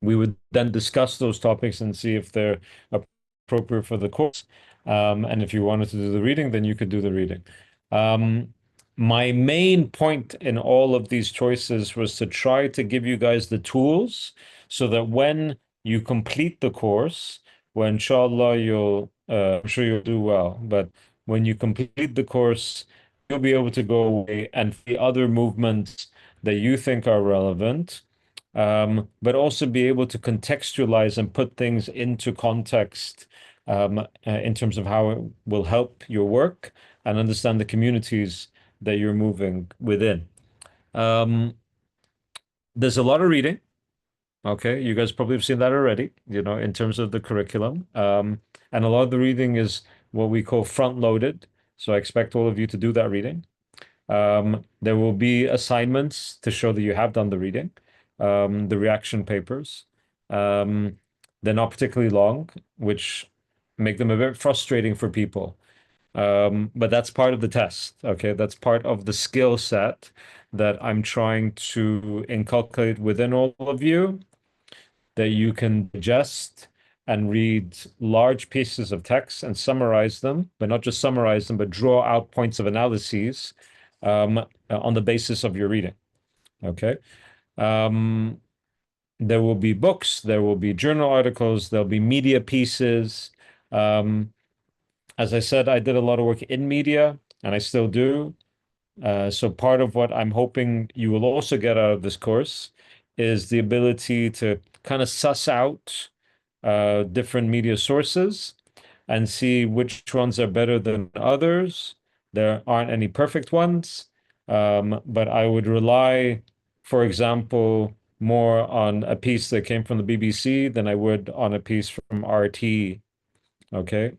We would then discuss those topics and see if they're appropriate for the course. And if you wanted to do the reading, then you could do the reading. My main point in all of these choices was to try to give you guys the tools so that when you complete the course, well, inshallah, I'm sure you'll do well, but when you complete the course, you'll be able to go away and see other movements that you think are relevant, but also be able to contextualize and put things into context in terms of how it will help your work and understand the communities that you're moving within. There's a lot of reading. Okay, you guys probably have seen that already, in terms of the curriculum. And a lot of the reading is what we call front-loaded. So I expect all of you to do that reading. There will be assignments to show that you have done the reading, the reaction papers. They're not particularly long, which make them a bit frustrating for people. But that's part of the test. Okay, that's part of the skill set that I'm trying to inculcate within all of you, that you can digest and read large pieces of text and summarize them, but not just summarize them, but draw out points of analyses on the basis of your reading. Okay. There will be books, there will be journal articles, there'll be media pieces. As I said, I did a lot of work in media, and I still do. So part of what I'm hoping you will also get out of this course is the ability to kind of suss out different media sources and see which ones are better than others. There aren't any perfect ones, but I would rely, for example, more on a piece that came from the BBC than I would on a piece from RT. Okay.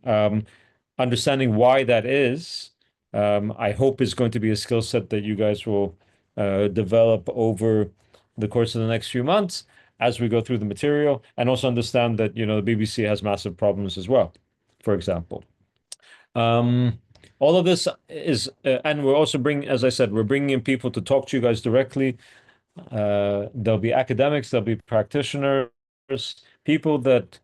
Understanding why that is, I hope is going to be a skill set that you guys will develop over the course of the next few months as we go through the material, and also understand that, the BBC has massive problems as well, for example. All of this is, and we're also as I said, we're bringing in people to talk to you guys directly. There'll be academics, there'll be practitioners, people that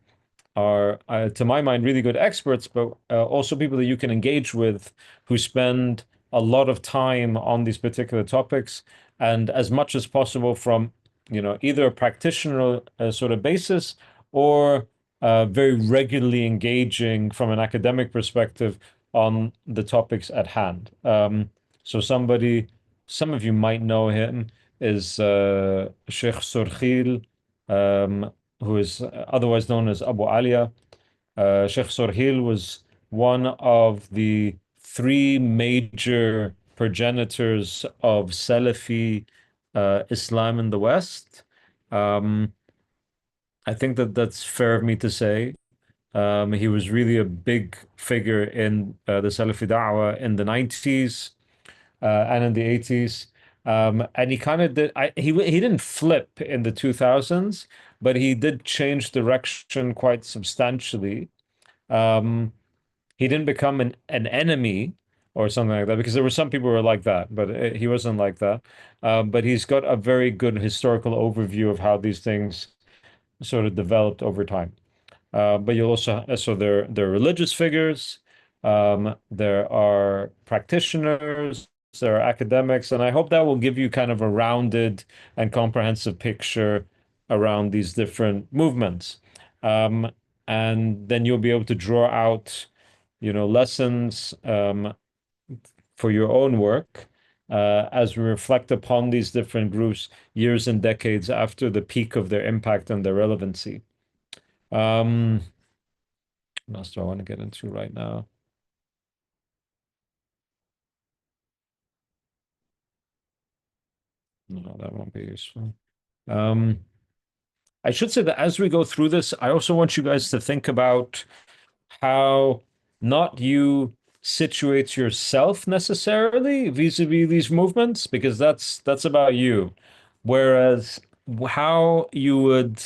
are, to my mind, really good experts, but also people that you can engage with who spend a lot of time on these particular topics, and as much as possible from, either a practitioner sort of basis or very regularly engaging from an academic perspective on the topics at hand. So some of you might know him, is Sheikh Surkhil, who is otherwise known as Abu Alia. Sheikh Surkhil was one of the three major progenitors of Salafi Islam in the West. I think that that's fair of me to say. He was really a big figure in the Salafi Da'wah in the 90s and in the 80s. And he kind of did, he didn't flip in the 2000s, but he did change direction quite substantially. He didn't become an enemy or something like that, because there were some people who were like that, but he wasn't like that. But he's got a very good historical overview of how these things sort of developed over time. But you'll also, so there are religious figures, there are practitioners, there are academics, and I hope that will give you kind of a rounded and comprehensive picture around these different movements. Um, and then you'll be able to draw out, lessons for your own work as we reflect upon these different groups years and decades after the peak of their impact and their relevancy. What else do I want to get into right now? No, that won't be useful. I should say that as we go through this, I also want you guys to think about how not you situate yourself necessarily vis-a-vis these movements, because that's about you. Whereas how you would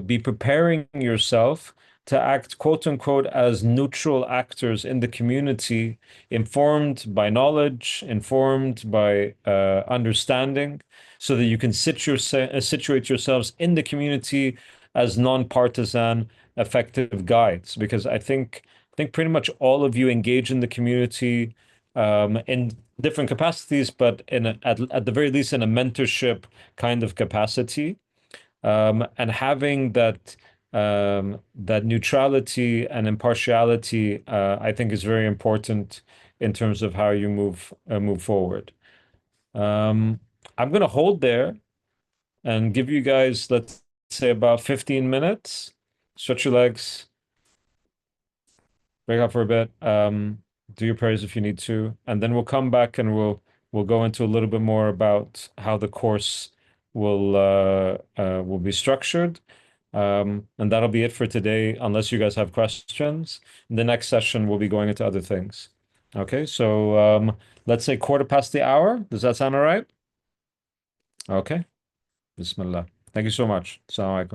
be preparing yourself to act, quote unquote, as neutral actors in the community, informed by knowledge, informed by understanding, so that you can situate yourselves in the community as non-partisan, effective guides. Because I think pretty much all of you engage in the community in different capacities, but at the very least in a mentorship kind of capacity. And having that neutrality and impartiality, I think, is very important in terms of how you move forward. I'm going to hold there and give you guys, let's say, about 15 minutes. Stretch your legs, break out for a bit, do your prayers if you need to, and then we'll come back and we'll go into a little bit more about how the course will be structured. And that'll be it for today, unless you guys have questions. In the next session, we'll be going into other things. Okay, so let's say 1/4 past the hour. Does that sound all right? Okay. Bismillah. Thank you so much. Assalamu alaikum.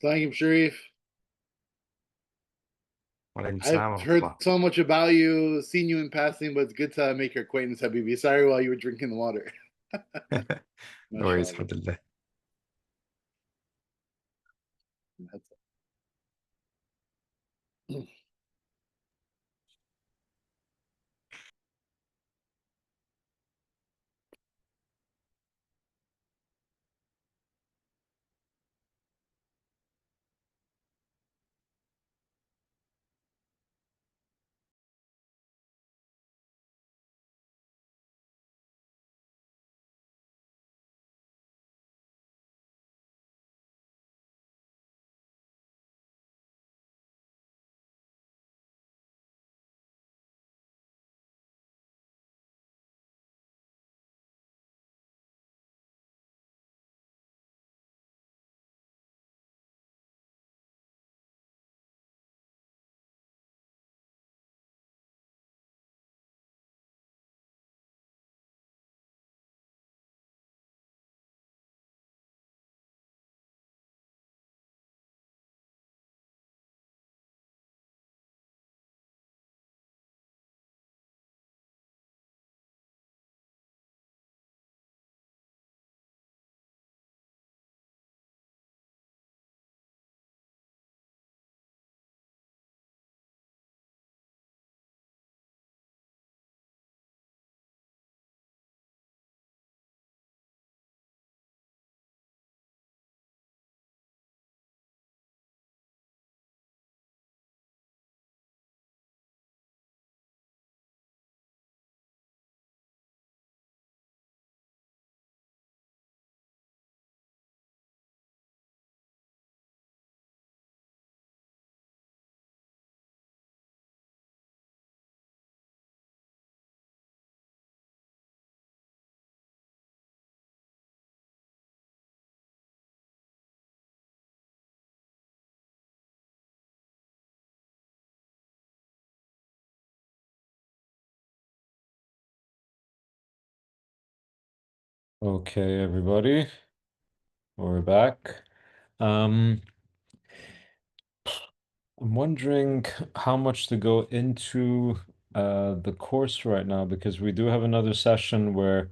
Thank you, Sharif. Walaikum I've salam wa heard rahmatullah. so much about you, seen you in passing, but it's good to make your acquaintance, Habibi. Sorry while you were drinking the water. No worries, Mashallah. alhamdulillah. Okay, everybody, we're back. I'm wondering how much to go into the course right now, because we do have another session where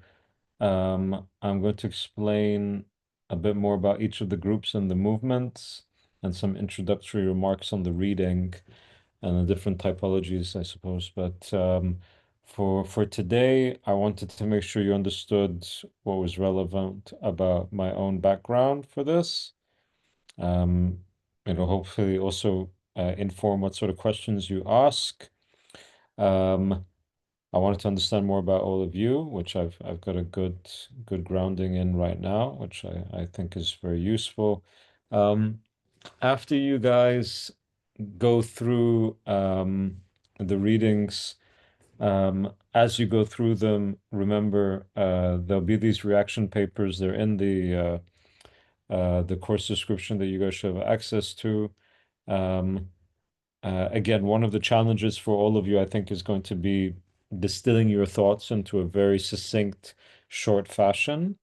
I'm going to explain a bit more about each of the groups and the movements and some introductory remarks on the reading and the different typologies, I suppose. But for today, I wanted to make sure you understood what was relevant about my own background for this. It'll hopefully also inform what sort of questions you ask. I wanted to understand more about all of you, which I've got a good grounding in right now, which I think is very useful. After you guys go through the readings, as you go through them, remember there'll be these reaction papers. They're in the course description that you guys should have access to. Again, one of the challenges for all of you, I think, is going to be distilling your thoughts into a very succinct, short fashion.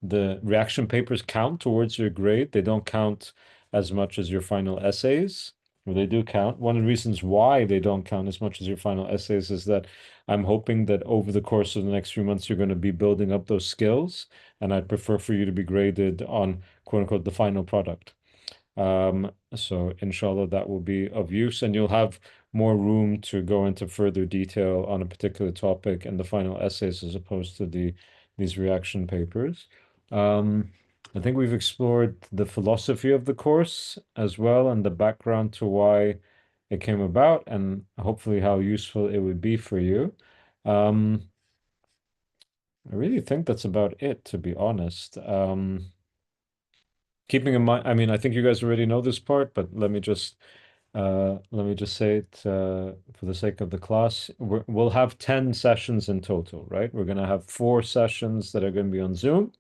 The reaction papers count towards your grade. They don't count as much as your final essays. Well, they do count. One of the reasons why they don't count as much as your final essays is that I'm hoping that over the course of the next few months, you're going to be building up those skills. And I'd prefer for you to be graded on, quote unquote, the final product. So inshallah, that will be of use, and you'll have more room to go into further detail on a particular topic in the final essays as opposed to these reaction papers. I think we've explored the philosophy of the course as well and the background to why it came about and hopefully how useful it would be for you. I really think that's about it, to be honest. Keeping in mind, I mean, I think you guys already know this part, but let me just say it for the sake of the class. We'll have 10 sessions in total, right? We're going to have 4 sessions that are going to be on Zoom.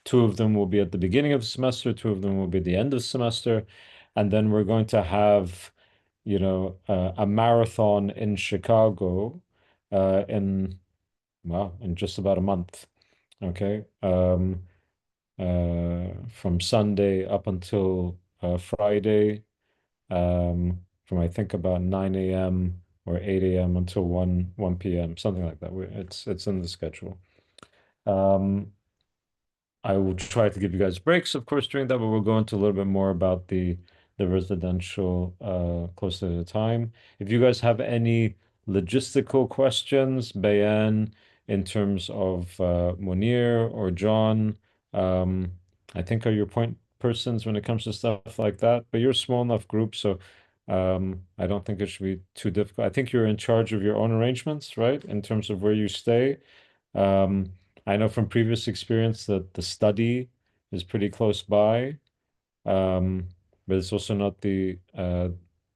2 of them will be at the beginning of the semester, 2 of them will be at the end of the semester, and then we're going to have, a marathon in Chicago in just about a month. Okay. From Sunday up until Friday, from I think about 9 a.m. or 8 a.m. until 1 p.m., something like that. It's in the schedule. I will try to give you guys breaks, of course, during that, but we'll go into a little bit more about the residential closer to the time. If you guys have any logistical questions, Bayan, in terms of Munir or John, I think are your point persons when it comes to stuff like that. But you're a small enough group, so I don't think it should be too difficult. I think you're in charge of your own arrangements, right? In terms of where you stay. I know from previous experience that the study is pretty close by, but it's also not the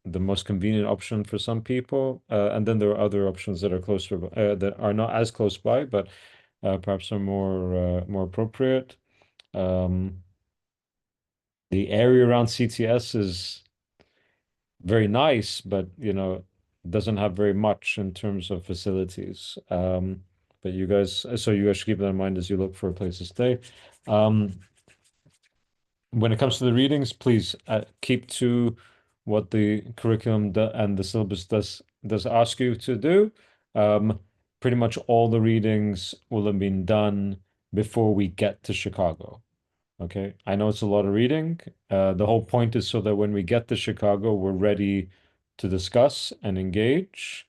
most convenient option for some people. And then there are other options that are closer, that are not as close by, but perhaps are more appropriate. The area around CTS is very nice, but doesn't have very much in terms of facilities. But you guys should keep that in mind as you look for a place to stay. When it comes to the readings, please keep to what the curriculum and the syllabus does ask you to do. Pretty much all the readings will have been done before we get to Chicago. Okay, I know it's a lot of reading. The whole point is so that when we get to Chicago, we're ready to discuss and engage.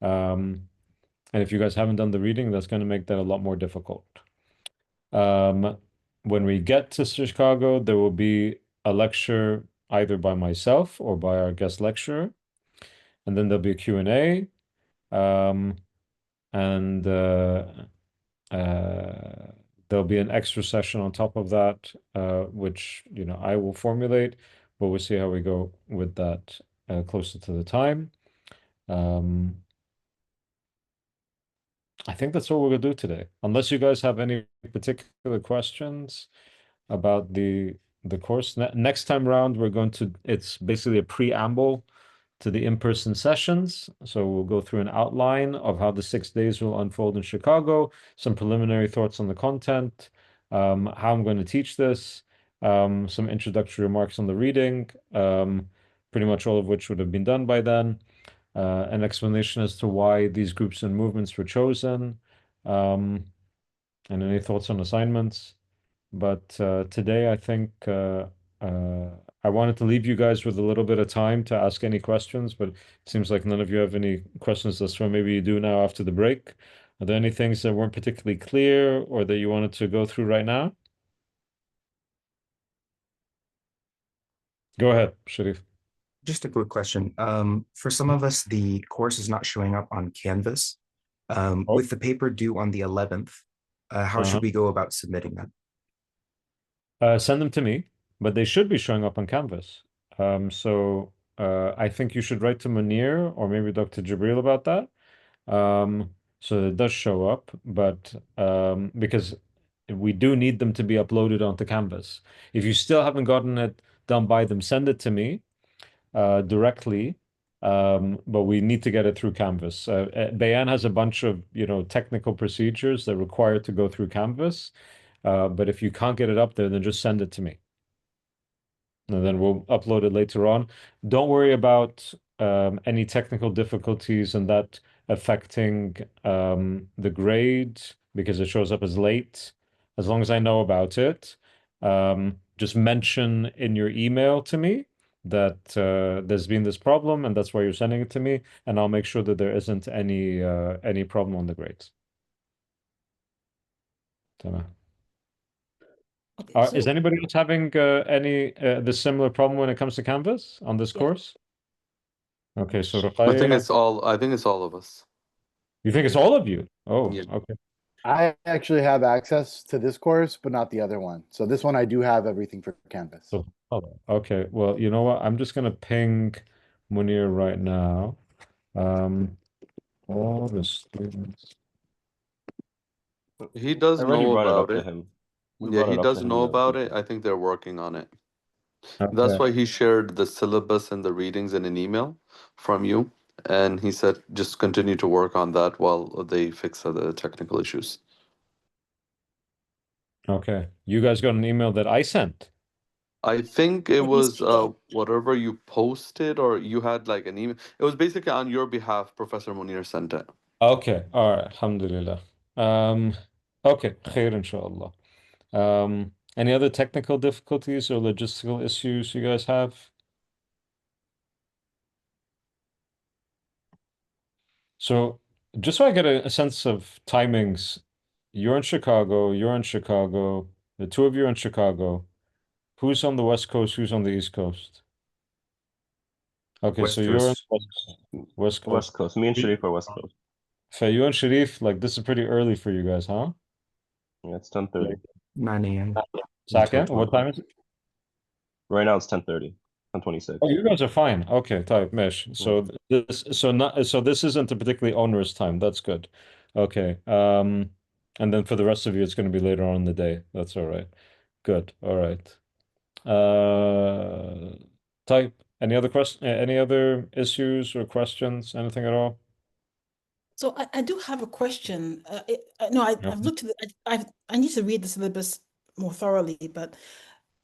And if you guys haven't done the reading, that's going to make that a lot more difficult. When we get to Chicago, there will be a lecture either by myself or by our guest lecturer, and then there'll be a Q&A, and there'll be an extra session on top of that, which I will formulate, but we'll see how we go with that closer to the time. I think that's all we're gonna do today, unless you guys have any particular questions about the course. Next time around, it's basically a preamble to the in-person sessions. So we'll go through an outline of how the 6 days will unfold in Chicago, some preliminary thoughts on the content, how I'm going to teach this, some introductory remarks on the reading, pretty much all of which would have been done by then, an explanation as to why these groups and movements were chosen, and any thoughts on assignments. But today, I think I wanted to leave you guys with a little bit of time to ask any questions, but it seems like none of you have any questions thus far. Maybe you do now after the break. Are there any things that weren't particularly clear or that you wanted to go through right now? Go ahead, Sharif. Just a quick question. For some of us, the course is not showing up on Canvas. With the paper due on the 11th, how should we go about submitting that? Send them to me, but they should be showing up on Canvas. So I think you should write to Munir or maybe Dr. Jibril about that. So it does show up, but because we do need them to be uploaded onto Canvas. If you still haven't gotten it done by them, send it to me directly. But we need to get it through Canvas. Bayan has a bunch of technical procedures that require it to go through Canvas. But if you can't get it up there, then just send it to me. And then we'll upload it later on. Don't worry about any technical difficulties and that affecting the grade because it shows up as late. As long as I know about it, just mention in your email to me that there's been this problem and that's why you're sending it to me, and I'll make sure that there isn't any problem on the grades. Tamam. Okay, Is anybody else having the similar problem when it comes to Canvas on this course? Okay, so I think Ruqayya, it's all of us. you think it's all of you? Oh, Yeah. okay. I actually have access to this course, but not the other one. So this one I do have everything for Canvas. So, okay. Well, you know what? I'm just gonna ping Munir right now. All the students. He does I already know brought it up about to it. him. We Yeah, brought he it up to does him know the other about day. it. I think they're working on it. Okay. That's why he shared the syllabus and the readings in an email from you. And he said, just continue to work on that while they fix the technical issues. Okay. You guys got an email that I sent. I think it It needs was to go. whatever you posted, or you had like an email. It was basically on your behalf, Professor Munir sent it. Okay, all right, alhamdulillah. Okay, khair inshallah. Any other technical difficulties or logistical issues you guys have? So just so I get a sense of timings, you're in Chicago, you're in Chicago, the two of you are in Chicago. Who's on the West Coast? Who's on the East Coast? Okay, so West you're on Coast. West Coast. West Coast. Me and Sharif are West Coast. You and Sharif, like this is pretty early for you guys, huh? Yeah, it's 10:30. 9 a.m. Saka, until what 12. time is it? Right now it's 10:30. 10:26. Oh, you guys are fine. Okay, type mesh. Yeah. So this isn't a particularly onerous time. That's good. Okay. And then for the rest of you, it's going to be later on in the day. That's all right. Good. All right. Type. Any other issues or questions? Anything at all? So I do have a question. No, I've looked at it. I need to read the syllabus more thoroughly, but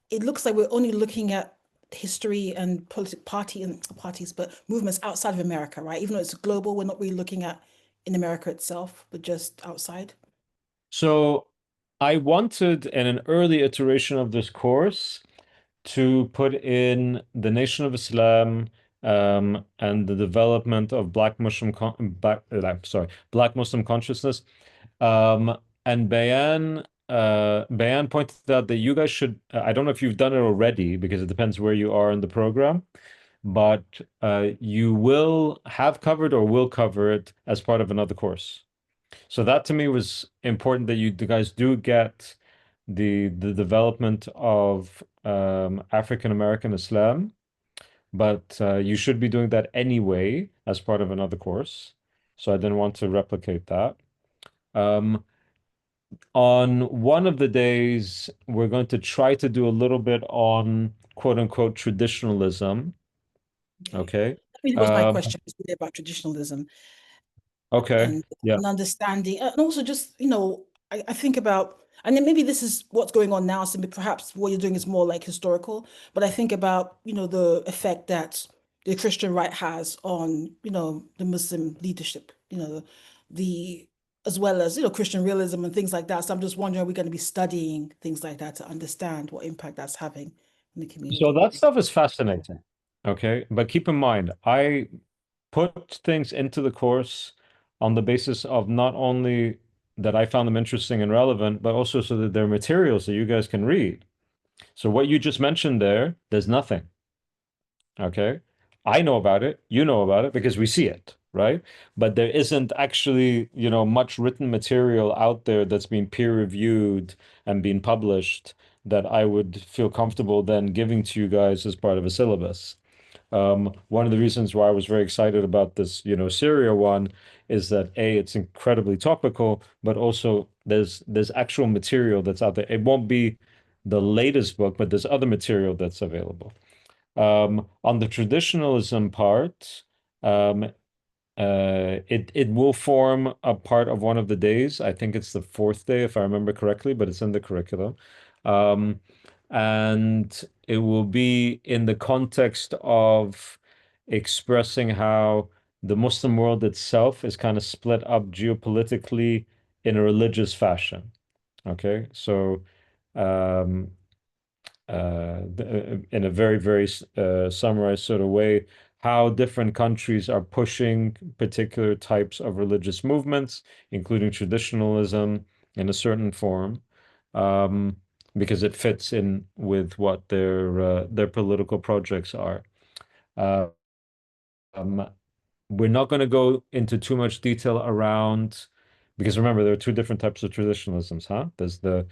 it looks like we're only looking at history and parties, but movements outside of America, right? Even though it's global, we're not really looking at in America itself, but just outside. So I wanted in an early iteration of this course to put in the Nation of Islam and the development of Black Muslim consciousness. And Bayan pointed out that you guys should, I don't know if you've done it already because it depends where you are in the program, but you will have covered or will cover it as part of another course. So that to me was important that you guys do get the development of African American Islam, but you should be doing that anyway as part of another course. So I didn't want to replicate that. On one of the days, we're going to try to do a little bit on quote unquote traditionalism. Okay. That really was my question, is really about traditionalism. Okay. And Yeah. an understanding, and also just, I think about, and then maybe this is what's going on now, so perhaps what you're doing is more like historical, but I think about, the effect that the Christian right has on, the Muslim leadership, the as well as, Christian realism and things like that. So I'm just wondering, are we going to be studying things like that to understand what impact that's having in the community? So that stuff is fascinating. Okay. But keep in mind, I put things into the course on the basis of not only that I found them interesting and relevant, but also so that they're materials that you guys can read. So what you just mentioned there, there's nothing. Okay. I know about it, you know about it because we see it, right? But there isn't actually, much written material out there that's been peer reviewed and been published that I would feel comfortable then giving to you guys as part of a syllabus. One of the reasons why I was very excited about this, Syria one is that A, it's incredibly topical, but also there's actual material that's out there. It won't be the latest book, but there's other material that's available. On the traditionalism part, it will form a part of one of the days. I think it's the fourth day, if I remember correctly, but it's in the curriculum. And it will be in the context of expressing how the Muslim world itself is kind of split up geopolitically in a religious fashion. Okay, so in a very, very summarized sort of way, how different countries are pushing particular types of religious movements, including traditionalism in a certain form, because it fits in with what their political projects are. Um, we're not going to go into too much detail around, because remember, there are two different types of traditionalisms, huh? There's the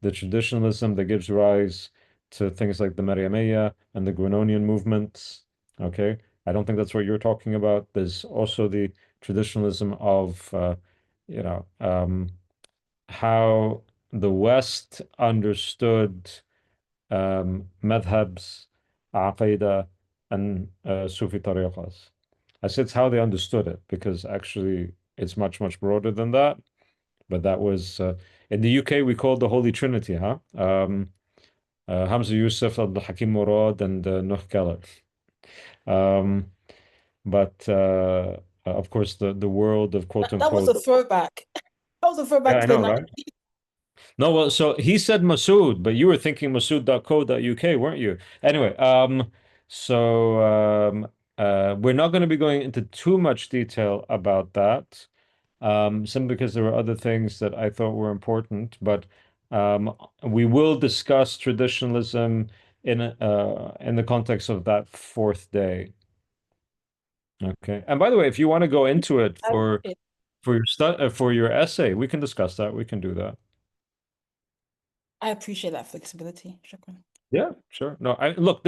traditionalism that gives rise to things like the Maryamiyya and the Granonian movements. Okay, I don't think that's what you're talking about. There's also the traditionalism of, how the West understood madhabs, aqidah, and Sufi tariqas. I said it's how they understood it because actually it's much, much broader than that. But that was in the UK we called the Holy Trinity, huh? Hamza Yusuf, Abdul Hakim Murad, and Nuh Keller. Um, but of course, the world of quote That was unquote. a throwback. That was a throwback Yeah, I to the know, right? No, well, so he said Masood, but you were thinking Masood.co.uk, weren't you? Anyway, so we're not going to be going into too much detail about that, simply because there were other things that I thought were important, but we will discuss traditionalism in the context of that fourth day. Okay. And by the way, if you want to go into it for your essay, we can discuss that. We can do that. I appreciate that flexibility. Shukran. Yeah, sure. No, I look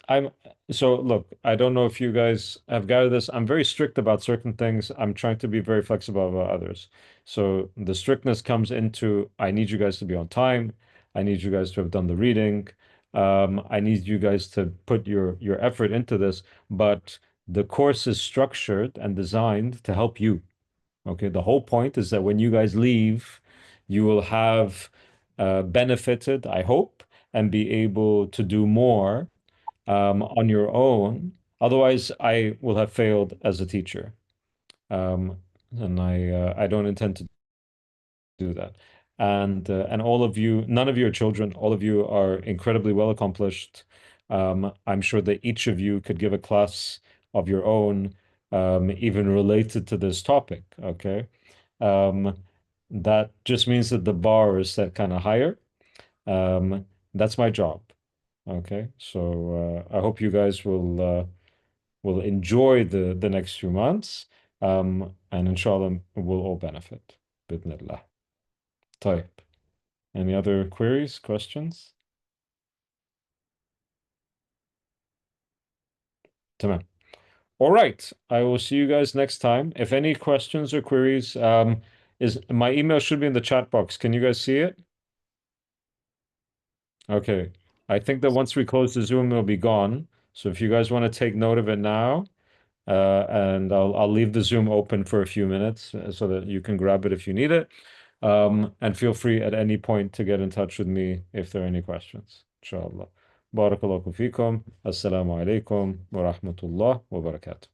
I'm so look, I don't know if you guys have gathered this. I'm very strict about certain things. I'm trying to be very flexible about others. So the strictness comes into I need you guys to be on time. I need you guys to have done the reading. I need you guys to put your effort into this, but the course is structured and designed to help you. Okay, the whole point is that when you guys leave, you will have benefited, I hope, and be able to do more on your own. Otherwise, I will have failed as a teacher, and I don't intend to do that. And all of you, none of your children, all of you are incredibly well accomplished. I'm sure that each of you could give a class of your own, even related to this topic. Okay. That just means that the bar is set kind of higher. That's my job. Okay. So I hope you guys will enjoy the next few months. And inshallah we'll all benefit. Bidnillah. طيب. Any other queries, questions? تمام. All right. I will see you guys next time. If any questions or queries, is my email should be in the chat box. Can you guys see it? Okay. I think that once we close the Zoom, it'll be gone. So if you guys want to take note of it now, and I'll leave the Zoom open for a few minutes so that you can grab it if you need it. And feel free at any point to get in touch with me if there are any questions. Inshallah. Barakallahu fikum. Assalamu alaikum wa rahmatullah wa barakatuh.